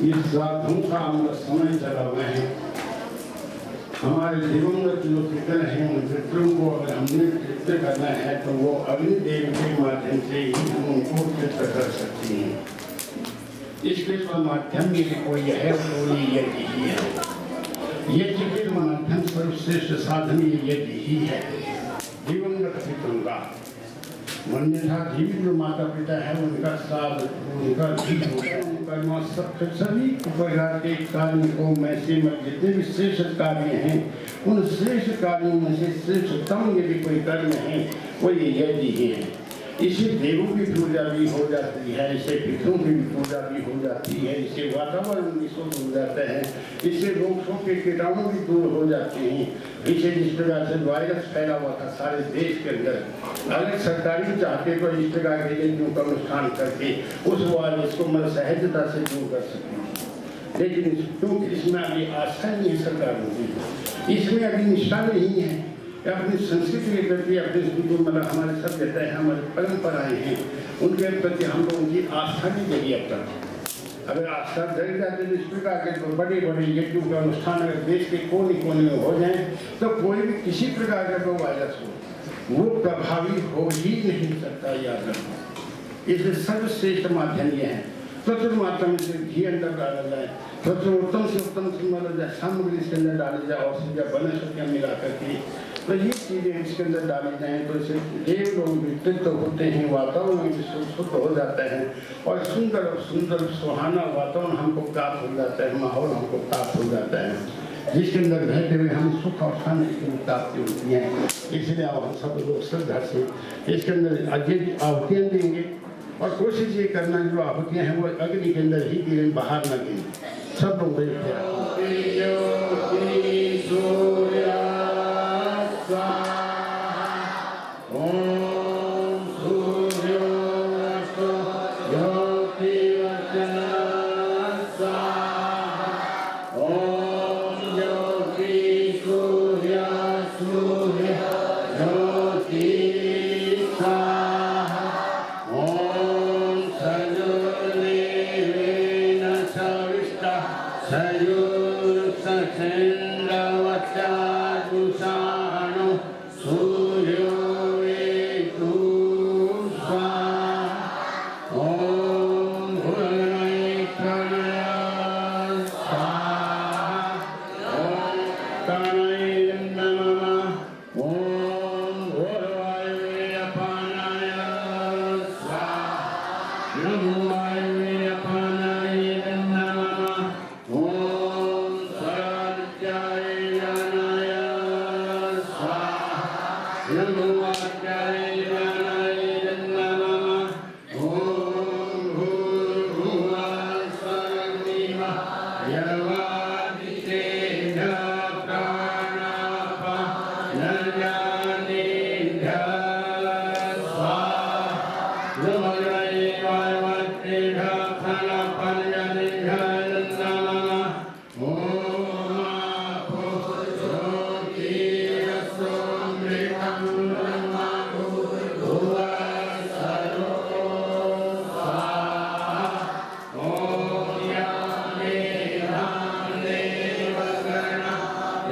इस साधु का हम समय चला हुए हैं। हमारे दिवंगत जो पितर हैं उन पितरों को अगर हमने चित्र करना है तो वो अग्निदेव के माध्यम से ही हम उनको चित्र कर सकते हैं। इसके माध्यम में कोई है तो ये यज्ञ ही है। यज्ञ के माध्यम पर श्रेष्ठ साधन ये यज्ञ ही है। दिवंगत पितरों का मन में था। जीवित जो माता पिता है उनका साथ, उनका सभी प्रकार के कार्यों को में से जितने भी श्रेष्ठ कार्य हैं उन श्रेष्ठ कार्यों में से श्रेष्ठतम यदि कोई कर्म है वो ये यज्ञ ही है। इससे देवों की पूजा भी हो जाती है, इससे पितरों की भी पूजा भी हो जाती है, इससे वातावरण भी शुद्ध हो जाता है, इससे रोगों के कीटाणु भी दूर हो जाते हैं। इसे जिस प्रकार से वायरस फैला हुआ था सारे देश के अंदर, अगर सरकारी चाहते तो इस प्रकार के यज्ञों का अनुष्ठान करके उस वायरस को मतलब सहजता से दूर कर सकते हैं। लेकिन क्योंकि इसमें अभी आस्था नहीं है सरकारों की, इसमें अभी निष्ठा नहीं है, अपनी संस्कृति के प्रति अपने जो मतलब हमारे सभ्यता है, हमारी परंपराएं हैं, उनके प्रति हम लोगों की आस्था नहीं जगी अब तक। अगर आस्था जग जाते तो इस प्रकार के तो बड़े बड़े यज्ञों का अनुष्ठान अगर देश के कोने कोने में हो जाए तो कोई भी किसी प्रकार का कोई वायरस हो वो प्रभावी हो ही नहीं सकता। याद रखना, इसलिए सर्वश्रेष्ठ माध्यम ये है। प्रचुर मात्रा में से घी अंदर डाला जाए, प्रचुर उत्तम से उत्तम सामग्री इसके अंदर डाली जाए, औषधि या वनस्पतियाँ मिला करके तो ये चीज़ें इसके अंदर डाली जाएँ तो इससे देव लोग विकसित होते हैं, वातावरण भी शुद्ध हो जाता है और सुंदर सुहाना वातावरण हमको प्राप्त हो जाता है, माहौल हमको प्राप्त हो जाता है जिसके अंदर रहते हुए हम सुख और शांति की प्राप्ति होती है। इसलिए आप सब लोग श्रद्धा से इसके अंदर आहुतियाँ देंगे और कोशिश ये करना जो आहुतियाँ हैं वो अग्नि के अंदर ही गिरें, बाहर न गिरें। सब लोग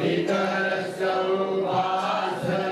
Vitar Sarvasa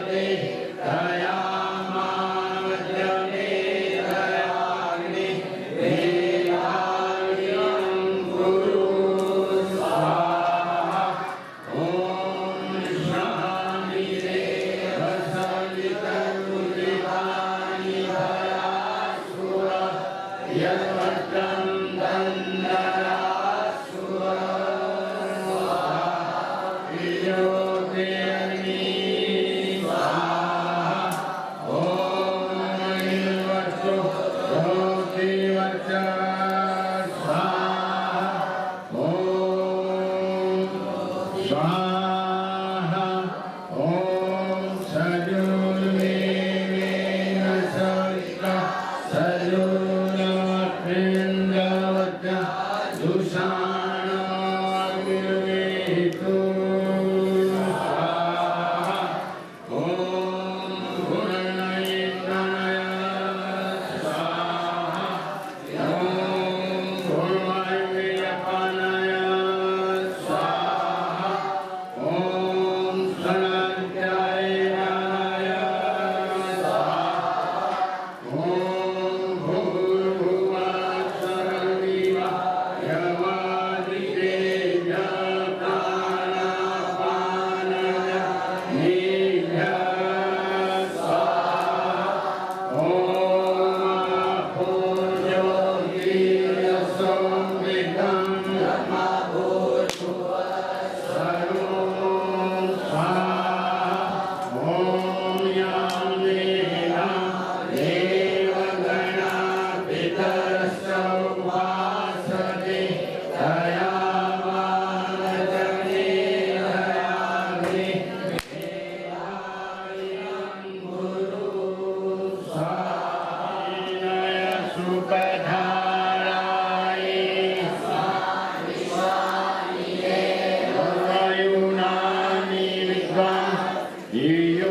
धियो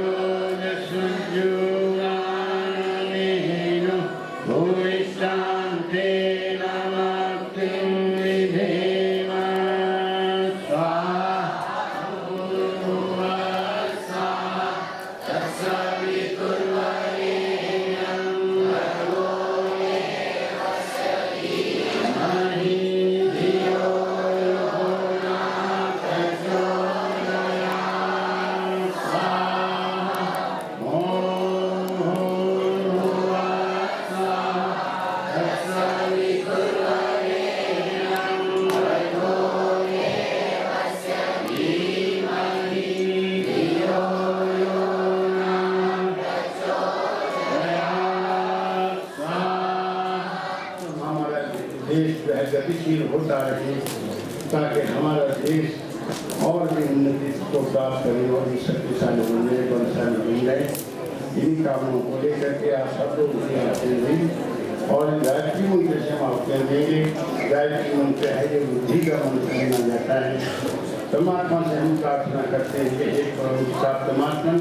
न संयुगानेनो भूरिष्ठान्ते नमक्तिं विधेम स्वाहा भूर्भुवस्सुः तत्सवितुर्वरेण्यं भर्गो देवस्य धीमहि धियो यो न प्रचोदयात् स्वाहा ॐ भूर्भुवस्सुः तत्सवितुर्वरेण्यं भर्गो देवस्य धीमहि धियो यो न प्रचोदयात् स्वाहा। हमारा देश जो है गतिशील होता रहे ताकि हमारा देश और भी उन्नति को प्राप्त करे और भी शक्तिशाली बने बलशाली बन जाए। इन्हीं कामों को लेकर के आप सब लोग आते हैं और गायत्री मंत्र से हम आपके देंगे। गायत्री मंत्र है ये बुद्धि का मंत्र माना जाता है। परमात्मा से हम प्रार्थना करते हैं कि एक परमात्मा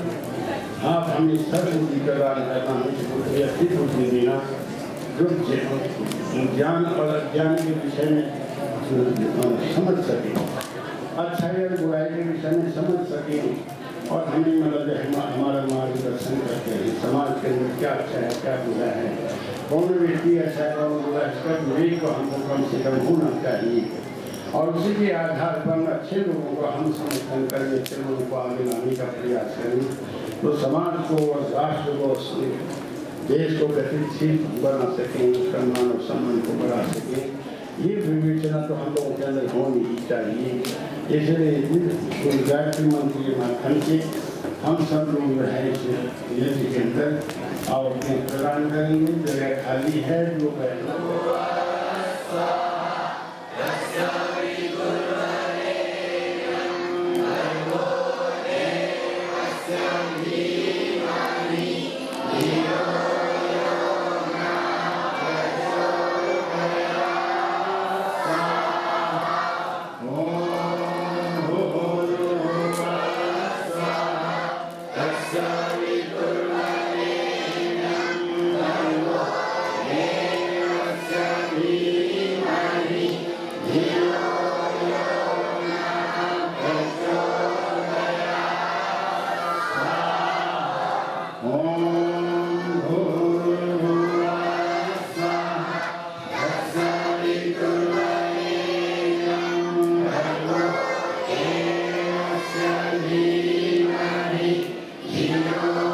आप हमें सर्वबुद्धि प्रदान करना, मुझे बुद्धि अच्छी बुद्धि देना जो ज्ञान और अज्ञान के विषय में समझ सके, अच्छाई और बुराई के विषय में समझ सके और हमें मतलब हमारा मार्गदर्शन करते हैं। समाज के अंदर क्या अच्छा है क्या बुरा है, कौन व्यक्ति अच्छा है कौन बुरा है, इसका विवेक को हमको कम से कम होना चाहिए और उसी के आधार पर अच्छे लोगों को हम समर्थन करें, अच्छे लोगों को आगे लाने का प्रयास करें तो समाज को और राष्ट्र को देश को गतिशील बना सकें, उसका मान और सम्मान को बढ़ा सकें। ये विवेचना तो हम लोगों के अंदर होनी ही चाहिए। इसलिए गायत्री मंत्र के माध्यम से हम सब लोग जो है इस यज्ञ के अंदर और अपने प्रदान करेंगे। जगह खाली है जो Amen.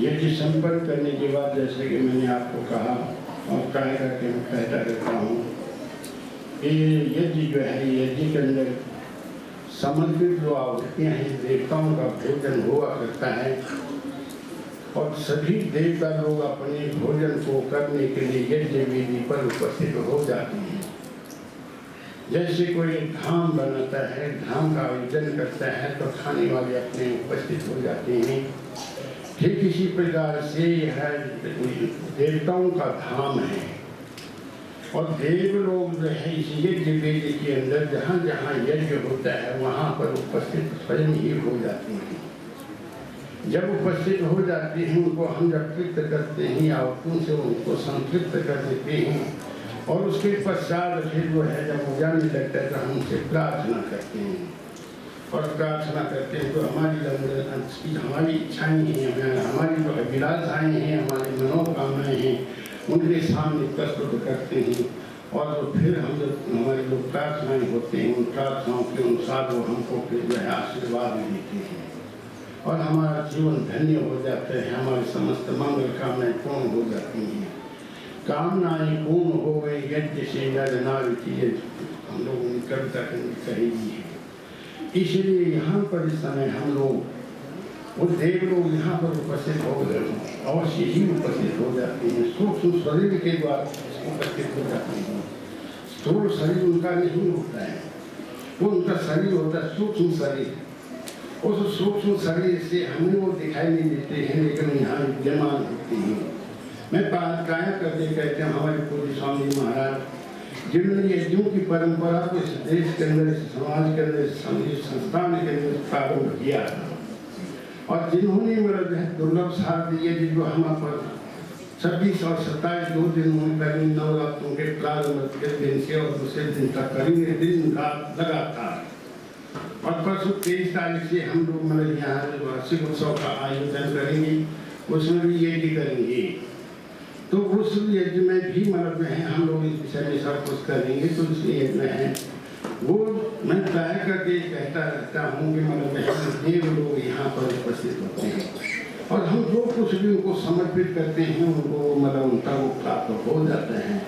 यज्ञ संपन्न करने के बाद जैसे कि मैंने आपको कहा और कह करके मैं कहता रहता हूँ कि यज्ञ जो है, यज्ञ के अंदर समर्पित जो आहुतियाँ हैं देवताओं का भोजन हुआ करता है और सभी देवता लोग अपने भोजन को करने के लिए यज्ञ वेदी पर उपस्थित हो जाते हैं। जैसे कोई धाम बनाता है, धाम का आयोजन करता है तो खाने वाले अपने उपस्थित हो जाते हैं। ठीक इसी प्रकार से यह देवताओं का धाम है और देव लोग जो है इस यज्ञ वेदी के अंदर जहाँ जहाँ यज्ञ होता है वहाँ पर उपस्थित स्वयं ही हो जाते हैं। जब उपस्थित हो जाते हैं उनको हम जब तृप्त करते हैं आहुतियों से उनको संतृप्त कर देते हैं और उसके पश्चात फिर जो है जब वो जाने लगता है तो हमसे प्रार्थना करते हैं और प्रार्थना करते हैं तो हमारी इच्छाएं हैं, हमारी जो अभिलाषाएं हैं, हमारी मनोकामनाएं हैं उनके सामने प्रस्तुत करते हैं और तो फिर हम जब हमारी जो प्रार्थनाएं होते हैं उन प्रार्थनाओं के अनुसार वो हमको फिर जो है आशीर्वाद देते हैं और हमारा जीवन धन्य हो जाता है, हमारी समस्त मंगल कामनाएं पूर्ण हो जाती हैं। कामनाएं पूर्ण हो गई यज्ञ से नर नारी की हम लोगों ने कविता कहेगी है। इसलिए यहाँ पर इस समय हम लोग वो देव लोग यहाँ पर उपस्थित हो गए अवश्य ही उपस्थित हो जाते हैं। सूक्ष्म शरीर के द्वारा उपस्थित हो जाते हैं। स्थूल शरीर उनका नहीं होता है, वो उनका शरीर होता है सूक्ष्म शरीर। उस सूक्ष्म शरीर से हमें वो दिखाई नहीं देते हैं लेकिन यहाँ विद्यमान होते हैं। मैं काया करते कहते हैं हमारे पूज्य स्वामी महाराज जिन्होंने यज्ञों की परंपरा को इस देश के अंदर, इस समाज के अंदर, इस संस्थान के अंदर प्रारंभ किया और जिन्होंने मेरा जो है दुर्लभ साथ दिए जो हम पर 26 और 27 2 दिन में करेंगे नवरात्रों के प्रारंभ के दिन से और दूसरे दिन तक करेंगे दिन रात लगातार और परसों 23 तारीख से हम लोग मतलब यहाँ वार्षिक उत्सव का आयोजन करेंगे, उसमें भी यज्ञ करेंगे। तो उस यज्ञ में भी मतलब है हम लोग इस विषय में सब कुछ करेंगे। तो उस यज्ञ में है वो मैं तय करके कहता रहता हूँ कि मतलब देव लोग यहाँ पर उपस्थित होते हैं और हम जो कुछ भी उनको समर्पित करते हैं उनको मतलब उनका वो प्राप्त हो जाता है।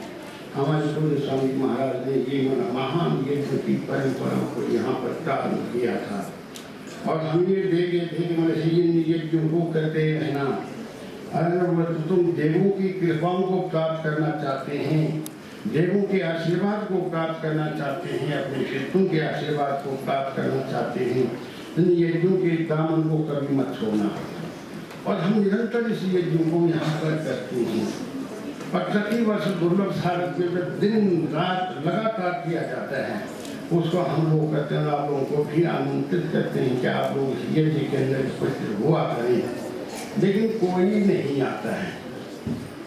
हमारे पूज्य स्वामी महाराज ने ये महान यज्ञ की परंपरा को यहाँ पर प्रारंभ किया था और हम ये देखे थे कि मतलब यज्ञों को करते रहना। अगर तुम देवों की कृपाओं को प्राप्त करना चाहते हैं, देवों के आशीर्वाद को प्राप्त करना चाहते हैं, अपने क्षेत्रों के आशीर्वाद को प्राप्त करना चाहते हैं, इन यज्ञों के दामन को कभी मत छोड़ना। और हम निरंतर इस यज्ञों को यहाँ पर करते हैं और प्रति वर्ष दुर्लभ भारत में जब दिन रात लगातार किया जाता है उसको हम लोग करते हैं। आप लोगों को भी आमंत्रित करते हैं कि आप लोग इस यज्ञ के अंदर उपस्थित हुआ करें, लेकिन कोई नहीं आता है।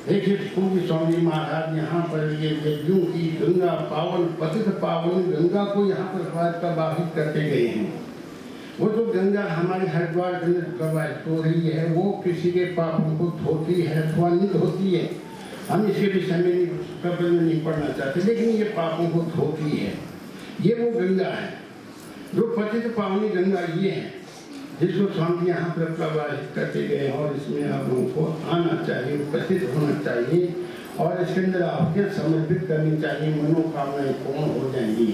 देखिए पूज्य स्वामी महाराज यहाँ पर ये यज्ञों की गंगा पावन पतित पावन गंगा को यहाँ पर प्रवाहित करते गए हैं। वो जो गंगा हमारे हरिद्वार के अंदर प्रवाहित हो रही है वो किसी के पापों को धोती है, ध्वनित होती है। हम इसके विषय में कब्र में नहीं पढ़ना चाहते, लेकिन ये पापों को धोती है। ये वो गंगा है जो पतित पावनी गंगा ये है जिसको स्वामी यहाँ पर प्रवाहित करते गए और इसमें आप लोगों को आना चाहिए, उपस्थित होना चाहिए और इसके अंदर आहुतियाँ समर्पित करनी चाहिए, मनोकामनाएं पूर्ण हो जाएंगी।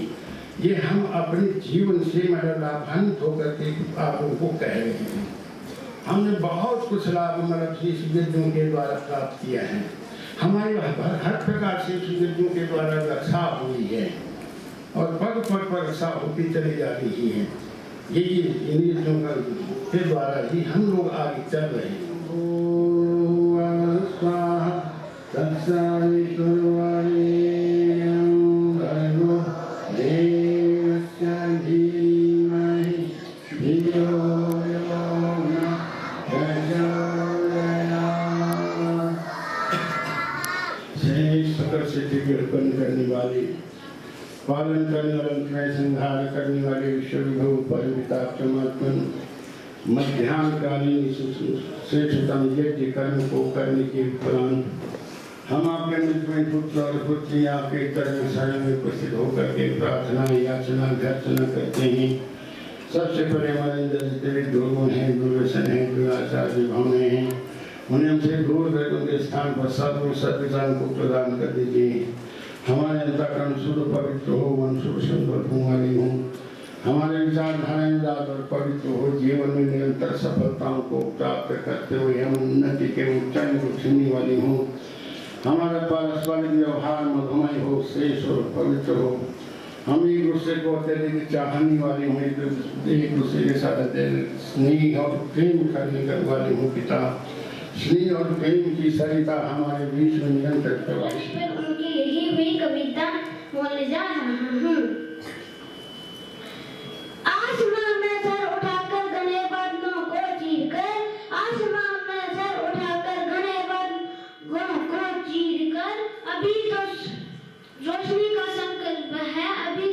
ये हम अपने जीवन से मतलब लाभान्वित होकर के आप लोगों को कह रहे हैं। हमने बहुत कुछ लाभ मतलब इस यज्ञों के द्वारा प्राप्त किया है। हमारी हर प्रकार से इस यज्ञों के द्वारा रक्षा हुई है और पग पग पर रक्षा होती चली जा रही है। यही इन यज्ञों के द्वारा ही हम लोग आगे चल रहे हैं। करने वाले पालन करने वाले संहार करने वाले विश्व विभव परमिताप परमात्मन मध्यान्हकालीन श्रेष्ठतम यज्ञ कर्म को करने के उपरांत हम आपके मृत्यु पुत्र और पुत्री आपके चरण शरण में उपस्थित होकर के प्रार्थना याचना गर्चना करते हैं। सबसे पहले हमारे जितने दुर्गुण हैं, दुर्व्यसन हैं, दुराचार विभावनाएं हैं, उन्हें हमसे दूर कर उनके स्थान पर साधु सत्विधान को प्रदान कर दीजिए। हमारे अंतःकरण शुद्ध पवित्र हो, मन शुभ सुंदर कुमारी हो, हमारे विचारधाराएं उदार और पवित्र हो, जीवन में निरंतर सफलताओं को प्राप्त करते हुए हम उन्नति के ऊंचाई को छूने वाली हो, हमारा पारस्परिक व्यवहार मधुमय हो, श्रेष्ठ और पवित्र हो, हम एक दूसरे को अत्यधिक चाहने वाले हों, एक दूसरे के साथ अत्यधिक स्नेह और प्रेम करने वाले हों। पिता, स्नेह और प्रेम की सरिता हमारे बीच में निरंतर प्रवाहित। उनकी लिखी हुई कविता बोलने जा रहा हूँ। आसमान में सर उठाकर घने बादलों को चीरकर, आसमान में सर उठाकर घने बादलों को चीरकर, अभी तो रोशनी का संकल्प है, अभी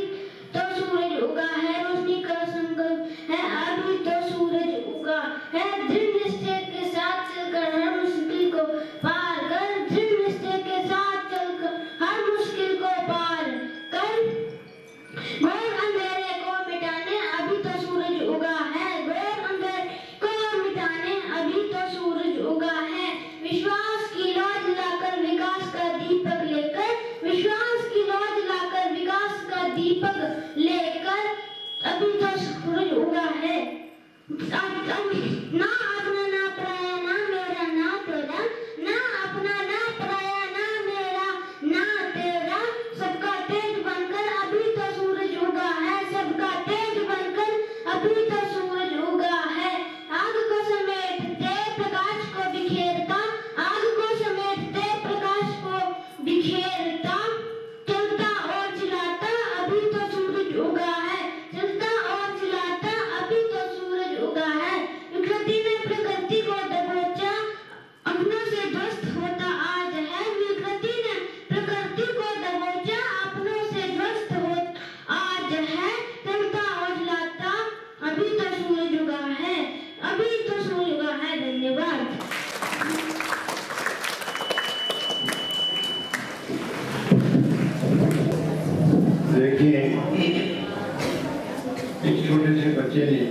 तो सूरज उगा है, रोशनी का संकल्प है, अभी तो सूरज उगा है। दृढ़ निश्चय के साथ चलकर हर मुश्किल को पार कर, दृढ़ निश्चय के साथ चलकर हर मुश्किल को पार कर, घोर अंधेरे को मिटाने अभी तो सूरज उगा है, घोर अंधेरे को मिटाने अभी तो सूरज उगा है। विश्वास की लौ जलाकर विकास का दीपक लेकर, विश्वास की लौ जलाकर विकास का दीपक लेकर अभी तो सूरज उगा है। ना अपना ना पराया, ना मेरा ना तेरा, ना अपना ना पराया, ना मेरा ना तेरा, सबका तेज बनकर अभी तो सूरज उगा है, सबका तेज बनकर अभी तो सूरज उगा है। आग को समेटते प्रकाश को बिखेरता, आग को समेटते प्रकाश को बिखेरता, चलता और चिल्लाता अभी तो सूरज उगा है, चलता और चिल्लाता अभी तो सूरज उगा है। विकृति ने प्रकृति को दबोचा, अपनों से ध्वस्त होता आज है, विकृति ने प्रकृति को दबोचा, अपनों से ध्वस्त होता आज है, चलता और चिल्लाता अभी तो सूरज उगा है, अभी तो सूरज उगा है। धन्यवाद। देखिए, एक छोटे से बच्चे ने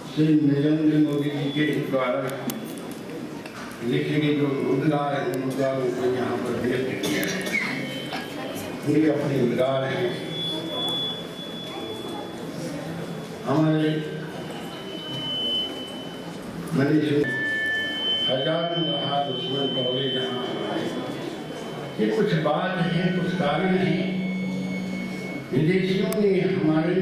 श्री नरेंद्र मोदी जी के द्वारा लिखे गए जो उद्गार हैं, उन उद्गारों को यहाँ पर व्यक्त किया है। उनके अपने उद्गार हैं। हमारे मनीष हजारों रहा दुश्मन पौधे जहाँ आए, ये कुछ बात है, कुछ कारण है। विदेशियों ने हमारे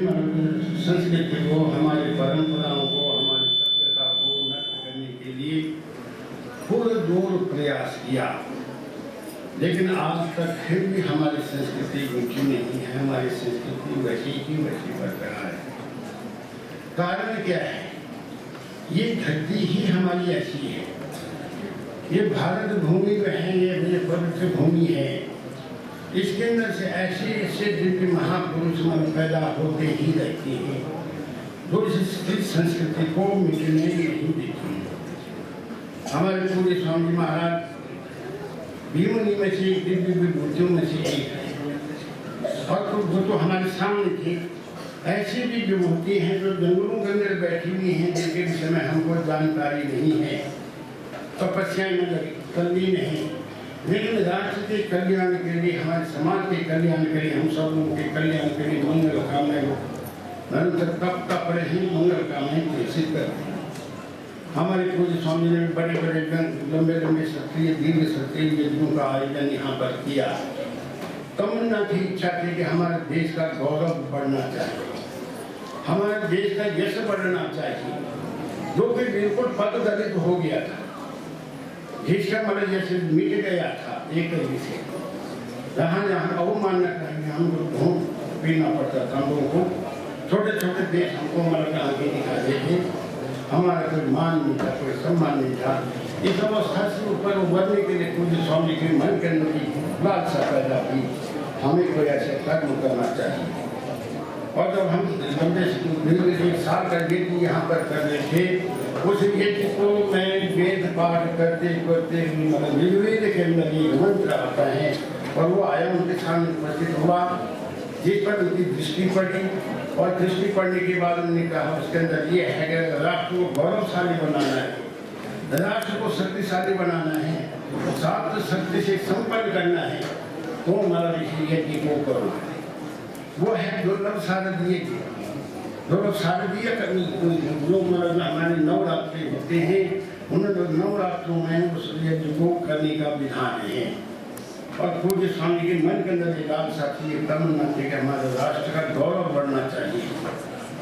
संस्कृति को, हमारी परंपराओं को, हमारी सभ्यता को नष्ट करने के लिए पूरे जोर प्रयास किया, लेकिन आज तक फिर भी हमारी संस्कृति ऊंची नहीं है, हमारी संस्कृति वैसी की वैसी बरकरार है। कारण क्या है? ये धरती ही हमारी ऐसी है, ये भारत भूमि जो है, ये पवित्र भूमि है, इसके अंदर से ऐसे ऐसे दिव्य महापुरुष मन पैदा होते ही रहते हैं जो इस संस्कृति को मिटने नहीं देते हैं। हमारे पूज्य स्वामी महाराज भीमनी में से दिव्य विभूतियों में से एक है, और वो तो हमारे सामने थे। ऐसी भी विभूति हैं जो जंगलों के अंदर बैठी हुई हैं, जिनके विषय में हमको जानकारी नहीं है, तपस्या में तल्लीन है, लेकिन राष्ट्र के कल्याण के लिए, हमारे समाज के कल्याण के लिए, हम सब लोगों के कल्याण के लिए मंगल कामनाएं निरंतर तप रहे, मंगल कामनाएं प्रेषित कर रहे हैं। हमारे पूज्य स्वामी ने बड़े बड़े लंबे लंबे क्षत्रिय दीर्घ क्षत्रिय यज्ञों का आयोजन यहाँ पर किया। तमन्ना की इच्छा थी कि हमारे देश का गौरव बढ़ना चाहिए, हमारे देश का यश बढ़ना चाहिए, जो कि बिल्कुल पददलित हो गया था, जिसका मतलब जैसे मिट गया था एक तरीके से। जहाँ जहाँ अवमानना करेंगे हमको घूम पीना पड़ता था, हम लोगों को छोटे छोटे देश हमको मतलब आगे दिखाते थे, हमारा कोई मान नहीं था, कोई सम्मान नहीं था। इस अवस्था से ऊपर उभरने के लिए पूज्य स्वामी के मन के अंदर की लालसा पैदा हुई, हमें कोई ऐसे कर्म करना चाहिए। और जब हम लंबे एक साल का यज्ञ यहाँ पर कर रहे थे, उस यज्ञ को मैं वेद पाठ करते करते मतलब निर्वेद के अंदर एक मंत्र आता है, और वो आया उनके सामने उपस्थित हुआ, जिस पर उनकी दृष्टि पड़ी, और दृष्टि पड़ने के बाद उन्होंने कहा उसके अंदर ये है कि राष्ट्र को गौरवशाली बनाना है, राष्ट्र को शक्तिशाली बनाना है, सात शक्ति से संपन्न करना है, तो हमारा ऋषि यज्ञ को करो। वो है दुर्लभ शारदीय की, दुर्लभ शारदीय जो हमारे नवरात्रि होते हैं, उन नवरात्रों में उस यज्ञ को करने का विधान है। और पूज्य स्वामी के मन के अंदर एक लालसा थी, एक तमन्ना थी कि हमारे राष्ट्र का गौरव बढ़ना चाहिए,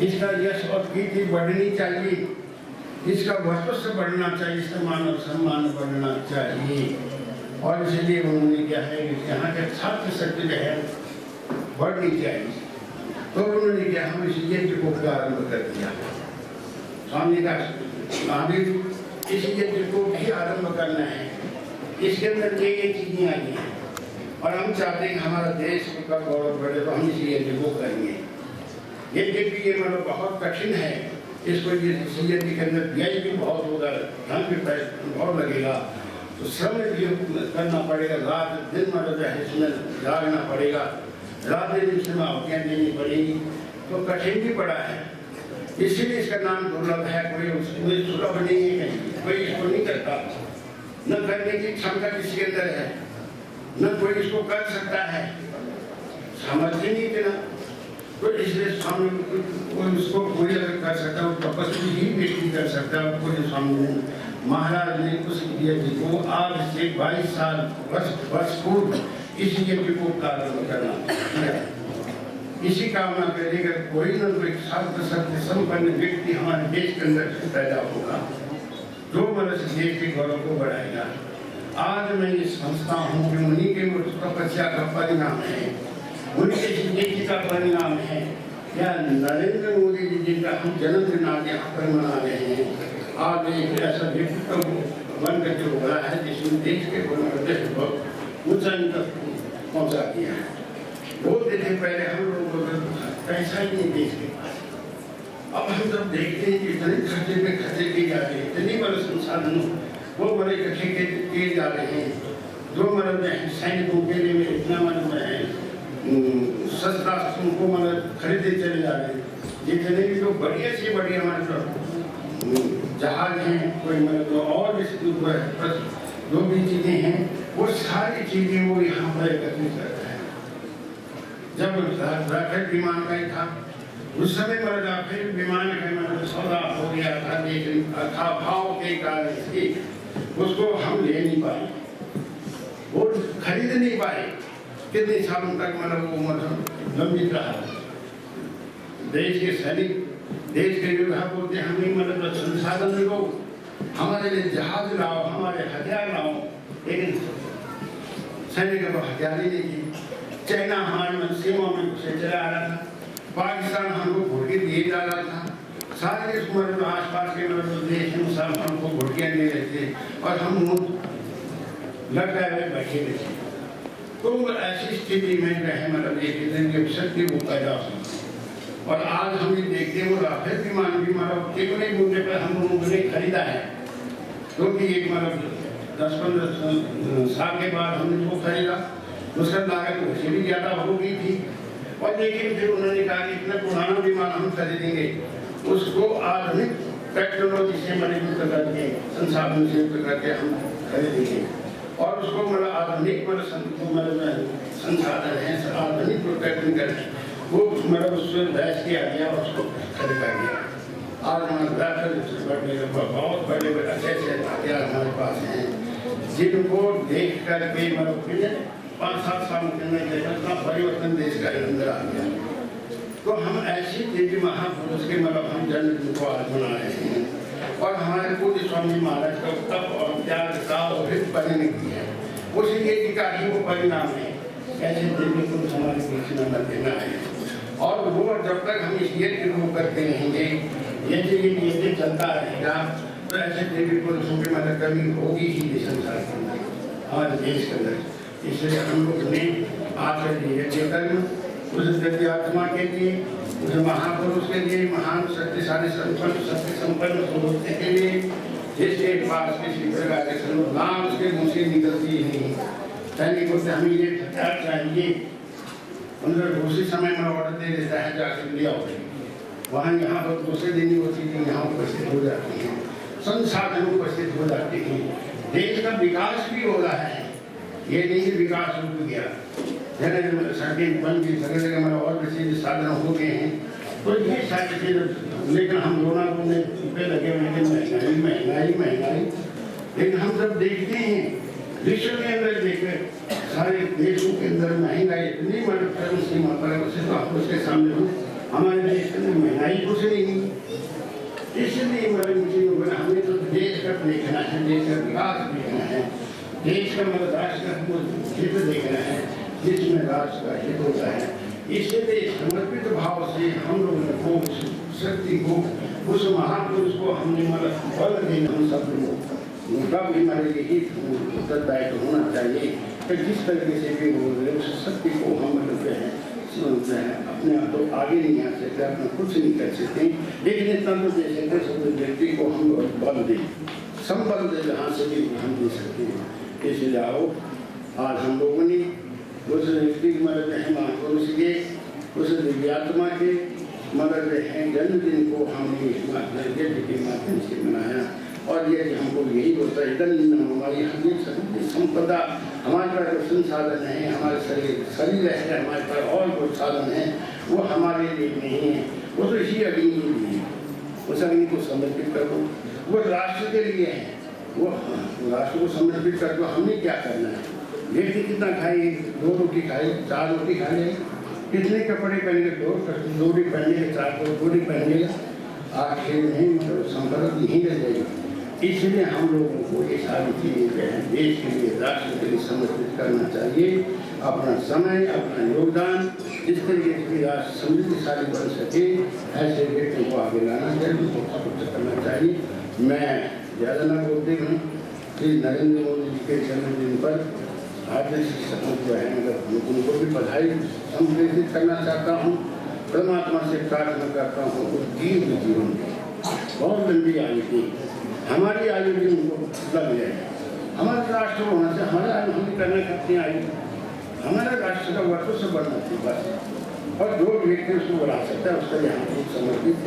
इसका यश और कीर्ति बढ़नी चाहिए, इसका वर्चस्व बढ़ना चाहिए, इसका मान और सम्मान बढ़ना चाहिए। और इसलिए उन्होंने क्या है कि यहाँ के छात्र शक्ति जो है बढ़नी चाहिए, तो उन्होंने क्या हम इस यज्ञ को प्रारंभ कर दिया। स्वामी का महावीर इस यज्ञ को भी आरंभ करना है, इसके अंदर ये चीजें आई हैं और हम चाहते हैं कि हमारा देश का गौरव बढ़े, तो हम इस यज्ञ को करेंगे। यज्ञ भी ये मतलब बहुत कठिन है, इसको यज्ञ के अंदर व्यय भी बहुत होगा, धन भी बहुत लगेगा, तो श्रम भी करना पड़ेगा, रात दिन मतलब जो है इसमें जागना पड़ेगा, रात दिन इसमें आहुतियाँ देनी पड़ेगी, तो कठिन भी पड़ा है। इसीलिए इसका नाम दुर्लभ है, कोई सुलभ नहीं है कहीं, कोई इसको नहीं करता, न करने की क्षमता किसी के अंदर है, न कोई इसको कर सकता है, सामर्थ्य नहीं देना। तो इसलिए स्वामी कोई उसको पूरी अगर कर सकता है, तपस्वी ही व्यक्ति कर सकता है। पूरे स्वामी ने महाराज ने उस यज्ञ को आज से 22 साल वर्ष पूर्व इस यज्ञ को प्रारंभ करना, इसी कामना करेगा कोई न कोई शास्त्र सत्य संपन्न व्यक्ति हमारे देश के अंदर से पैदा होगा, जो मनुष्य देश के गौरव को बढ़ाएगा। आज मैं ये समझता हूँ कि उन्हीं के तपस्या का परिणाम है, उनके यज्ञ का परिणाम है, या नरेंद्र मोदी जी जिनका हम जन्मदिन आज यहाँ पर मना रहे हैं, आज एक ऐसा व्यक्तित्व बन करके उभरा है जिसने देश के ऊंचाई तक पहुँचा दिया है। बोलते थे पहले हम लोग पैसा ही नहीं देश के पास, अब हम जब देखते हैं कि इतने खर्चे पे खर्चे किए जा रहे हैं, इतनी बड़े संसाधन वो बड़े इकट्ठे किए जा रहे हैं, जो मतलब सैनिकों के लिए में इतना मतलब है शस्त्रास्त्रों को मतलब खरीदे चले जा रहे हैं, जितने भी लोग बढ़िया से बढ़िया मतलब जहाज हैं, कोई मतलब और जो भी चीजें हैं, वो सारी चीजें वो यहाँ पर एकत्रित करता है। जब राफेल विमान का ही था उस समय मतलब राफेल विमान का मतलब सौदा हो गया था, लेकिन भाव के कारण से उसको हम ले नहीं पाए, वो खरीद नहीं पाए, कितने सालों तक मतलब वो मतलब लंबित रहा। देश के सैनिक, देश के योद्धा बोलते हमें मतलब संसाधन लो, हमारे लिए जहाज लाओ, हमारे हथियार लाओ, लेकिन सैनिक को हथियार ही नहीं थी। चाइना हमारे सीमा में घुसे चला आ रहा था, पाकिस्तान हमको घुटके दिए जा रहा था, सारे मतलब आसपास के मतलब देश में सब हमको घुटकियाँ दे रहे थे और हम लड़का हुए बैठे थे। तो ऐसी स्थिति में रहे मतलब एक शक्ति वो पैदा हुई। और आज हम ये देखते हैं वो राफेल विमान भी मतलब कितने मूल्य पर हम लोगों ने खरीदा है, क्योंकि एक मतलब 10-15 साल के बाद हमने वो खरीदा, उसका लागत उससे भी ज़्यादा हो गई थी। और लेकिन फिर उन्होंने कहा कि इतना पुराना विमान हम खरीदेंगे, उसको आधुनिक टेक्नोलॉजी से मजबूत करके, संसाधन से करके हम खरीदेंगे और उसको मतलब आधुनिक मतलब संसाधन है, आधुनिक टेक्निकल है, वो मतलब उससे बहस किया गया और उसको खरीदा गया। आज हमारे बहुत बड़े अच्छे हथियार हमारे पास हैं, जिनको देख करके मतलब 5-7 साल के अंदर परिवर्तन देश का अंदर आ गया। तो हम ऐसी देवी महापुरुष के मतलब हम जन्मदिन को आज मना रहे हैं और हमारे पूज्य स्वामी महाराज का तप और त्याग का परिणति की है, उसी यज्ञ का ही वो परिणाम है। ऐसे देवी पुरुष हमारे बीच में न देना है और वो जब तक हम इस यज्ञ को करते रहेंगे, यज्ञ चलता रहेगा, तो ऐसे देवी पुरुषों की मतलब कमी होगी ही संसार के अंदर, हमारे देश के अंदर। इसलिए हम लोग ने आकर यज्ञ कर्म उस दिव्य आत्मा के लिए, उस महापुरुष के लिए, महान शक्तिशाली शक्ति संपन्न होने के लिए, जिसके पास किसी प्रकार के नाम उसके मुँह से निकलती ही नहीं। सैनिकों से हमें ये हथियार चाहिए, उनका दूसरे समय में ऑर्डर दे देता है जाकर ले आओ, वहाँ यहाँ पर दूसरे दिन ही वो चीज़ें यहाँ उपस्थित हो जाती हैं। संसाधन उपस्थित हो जाते हैं। देश का विकास भी हो रहा है, ये नहीं कि विकास रुक गया। जगह जगह सड़कें बन गई, जगह जगह हमारा और भी साधन हो गए हैं, तो ये सारी चीज़ें। लेकिन हम दोनों अपने पे लगे हुए हैं महंगाई महंगाई महंगाई। लेकिन हम सब देखते हैं विश्व के अंदर देखें, सारे देशों के अंदर महंगाई इतनी चरम सीमा पर है, उसके सामने हो हमारे देश के अंदर महंगाई कुछ नहीं। इसलिए हमें तो देश का देखना है, देश का विकास देखना है, देश का मतलब राष्ट्र का हित देखना है, जिसमें राष्ट्र का हित होता है। इसलिए समर्पित भाव से हम लोगों को उस शक्ति को, उस महापुरुष को हमने मतलब बल देना, हम सब लोग उनका भी हमारे लिए उत्तरदायित्व होना चाहिए कि जिस तरीके से भी बोल रहे उस शक्ति को हम मतलब है अपने आप तो आगे नहीं आ सकते, अपना कुछ नहीं कर सकते, लेकिन इतना तो दे सकते सब व्यक्ति को हम बल दें, संबल दे जहाँ से भी हम दे सकते हैं। इसलिए आओ आज हम लोगों ने उस व्यक्ति की मदद है, महापुरुष के उस दिव्यात्मा के मदद है जन्मदिन को हमने यज्ञ के माध्यम से मनाया। और ये हमको यही होता है हमारी हर संपदा, हमारे पास जो संसाधन है, हमारे शरीर है, हमारे पास और जो साधन है वो हमारे लिए नहीं है, वो तो इसी अग्नि के लिए है। उस अग्नि को समर्पित कर दो, वो राष्ट्र के लिए है, वो राष्ट्र को समर्पित कर दो। हमने क्या करना है? व्यक्ति कितना खाए? 2 रोटी खाए, 4 रोटी खा ले, कितने कपड़े पहनेंगे? 2 जोड़ी पहनेंगे, 4 जोड़ी पहनेंगे, आखिर नहीं मतलब संपदा नहीं रह जाएगी। इसलिए हम लोगों को ये सारी चीजें जो है देश के लिए, राष्ट्र के लिए समर्पित करना चाहिए। अपना समय, अपना योगदान जिस तरीके से राष्ट्र समृद्धशाली बन सके ऐसे व्यक्तियों को आगे लाना चाहिए, उनको सपोर्ट करना चाहिए। मैं ज़्यादा न बोलते हूँ कि नरेंद्र मोदी जी के जन्मदिन पर आज जो है मतलब उनको भी बधाई संप्रेषित करना चाहता हूँ। परमात्मा से प्रार्थना करता हूँ वो दीर्घ जीवन बहुत लंबी आयु की, हमारी आयु भी उनको लग जाए। हमारे राष्ट्र को होना चाहिए, हमारे आयु हम करना कितनी आयु, हमारा राष्ट्र का वर्षों से बढ़ना चाहिए बस। और जो व्यक्ति उसको बढ़ा सकता है उसका यहाँ कुछ समर्पित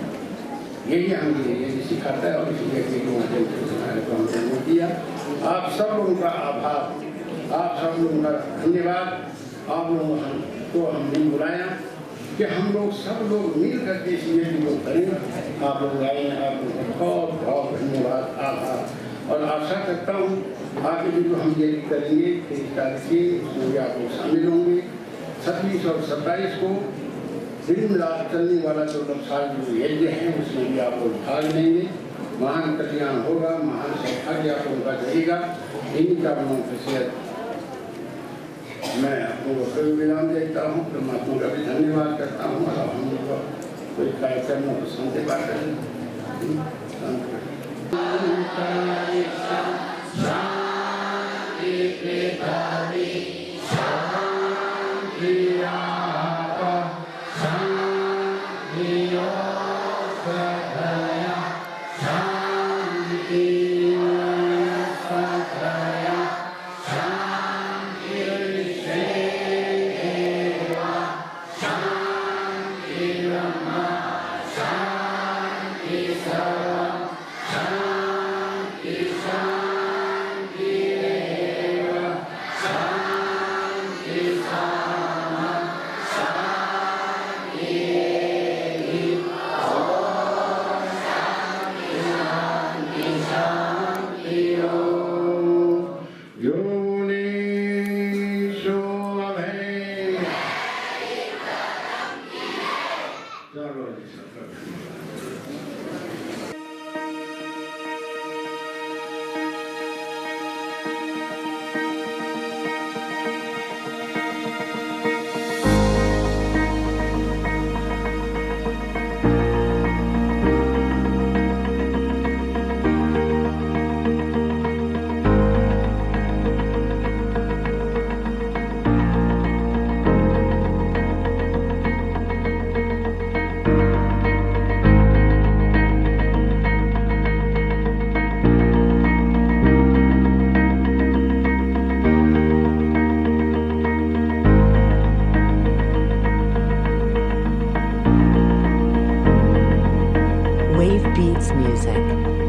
यही हमें यही सिखाता है। और इसी व्यक्ति के माध्यम से हमने किया। आप सब लोगों का आभार, आप सब लोगों का धन्यवाद। आप लोगों को हमने बुलाया कि हम लोग सब लोग मिल करके इस यज्ञ को करें। आप लोग आए, आप लोगों का बहुत बहुत धन्यवाद, आभार। और आशा करता हूँ आगे भी जो हम यज्ञ करेंगे 23 तारीख की, उसमें भी आप लोग शामिल होंगे। 26 और 27 को दिन रात चलने वाला जो साल जो यज्ञ है उसमें भी आप लोग भाग लेंगे। महान कल्याण होगा, महान सौभाग्य आप लोगों का रहेगा। इन्हीं कामों से मैं आपको फिर विराम देता हूँ। परमात्मा का भी धन्यवाद करता हूँ। और हम लोग कोई कार्यक्रम में शांति बात करें। Wave Beats Music.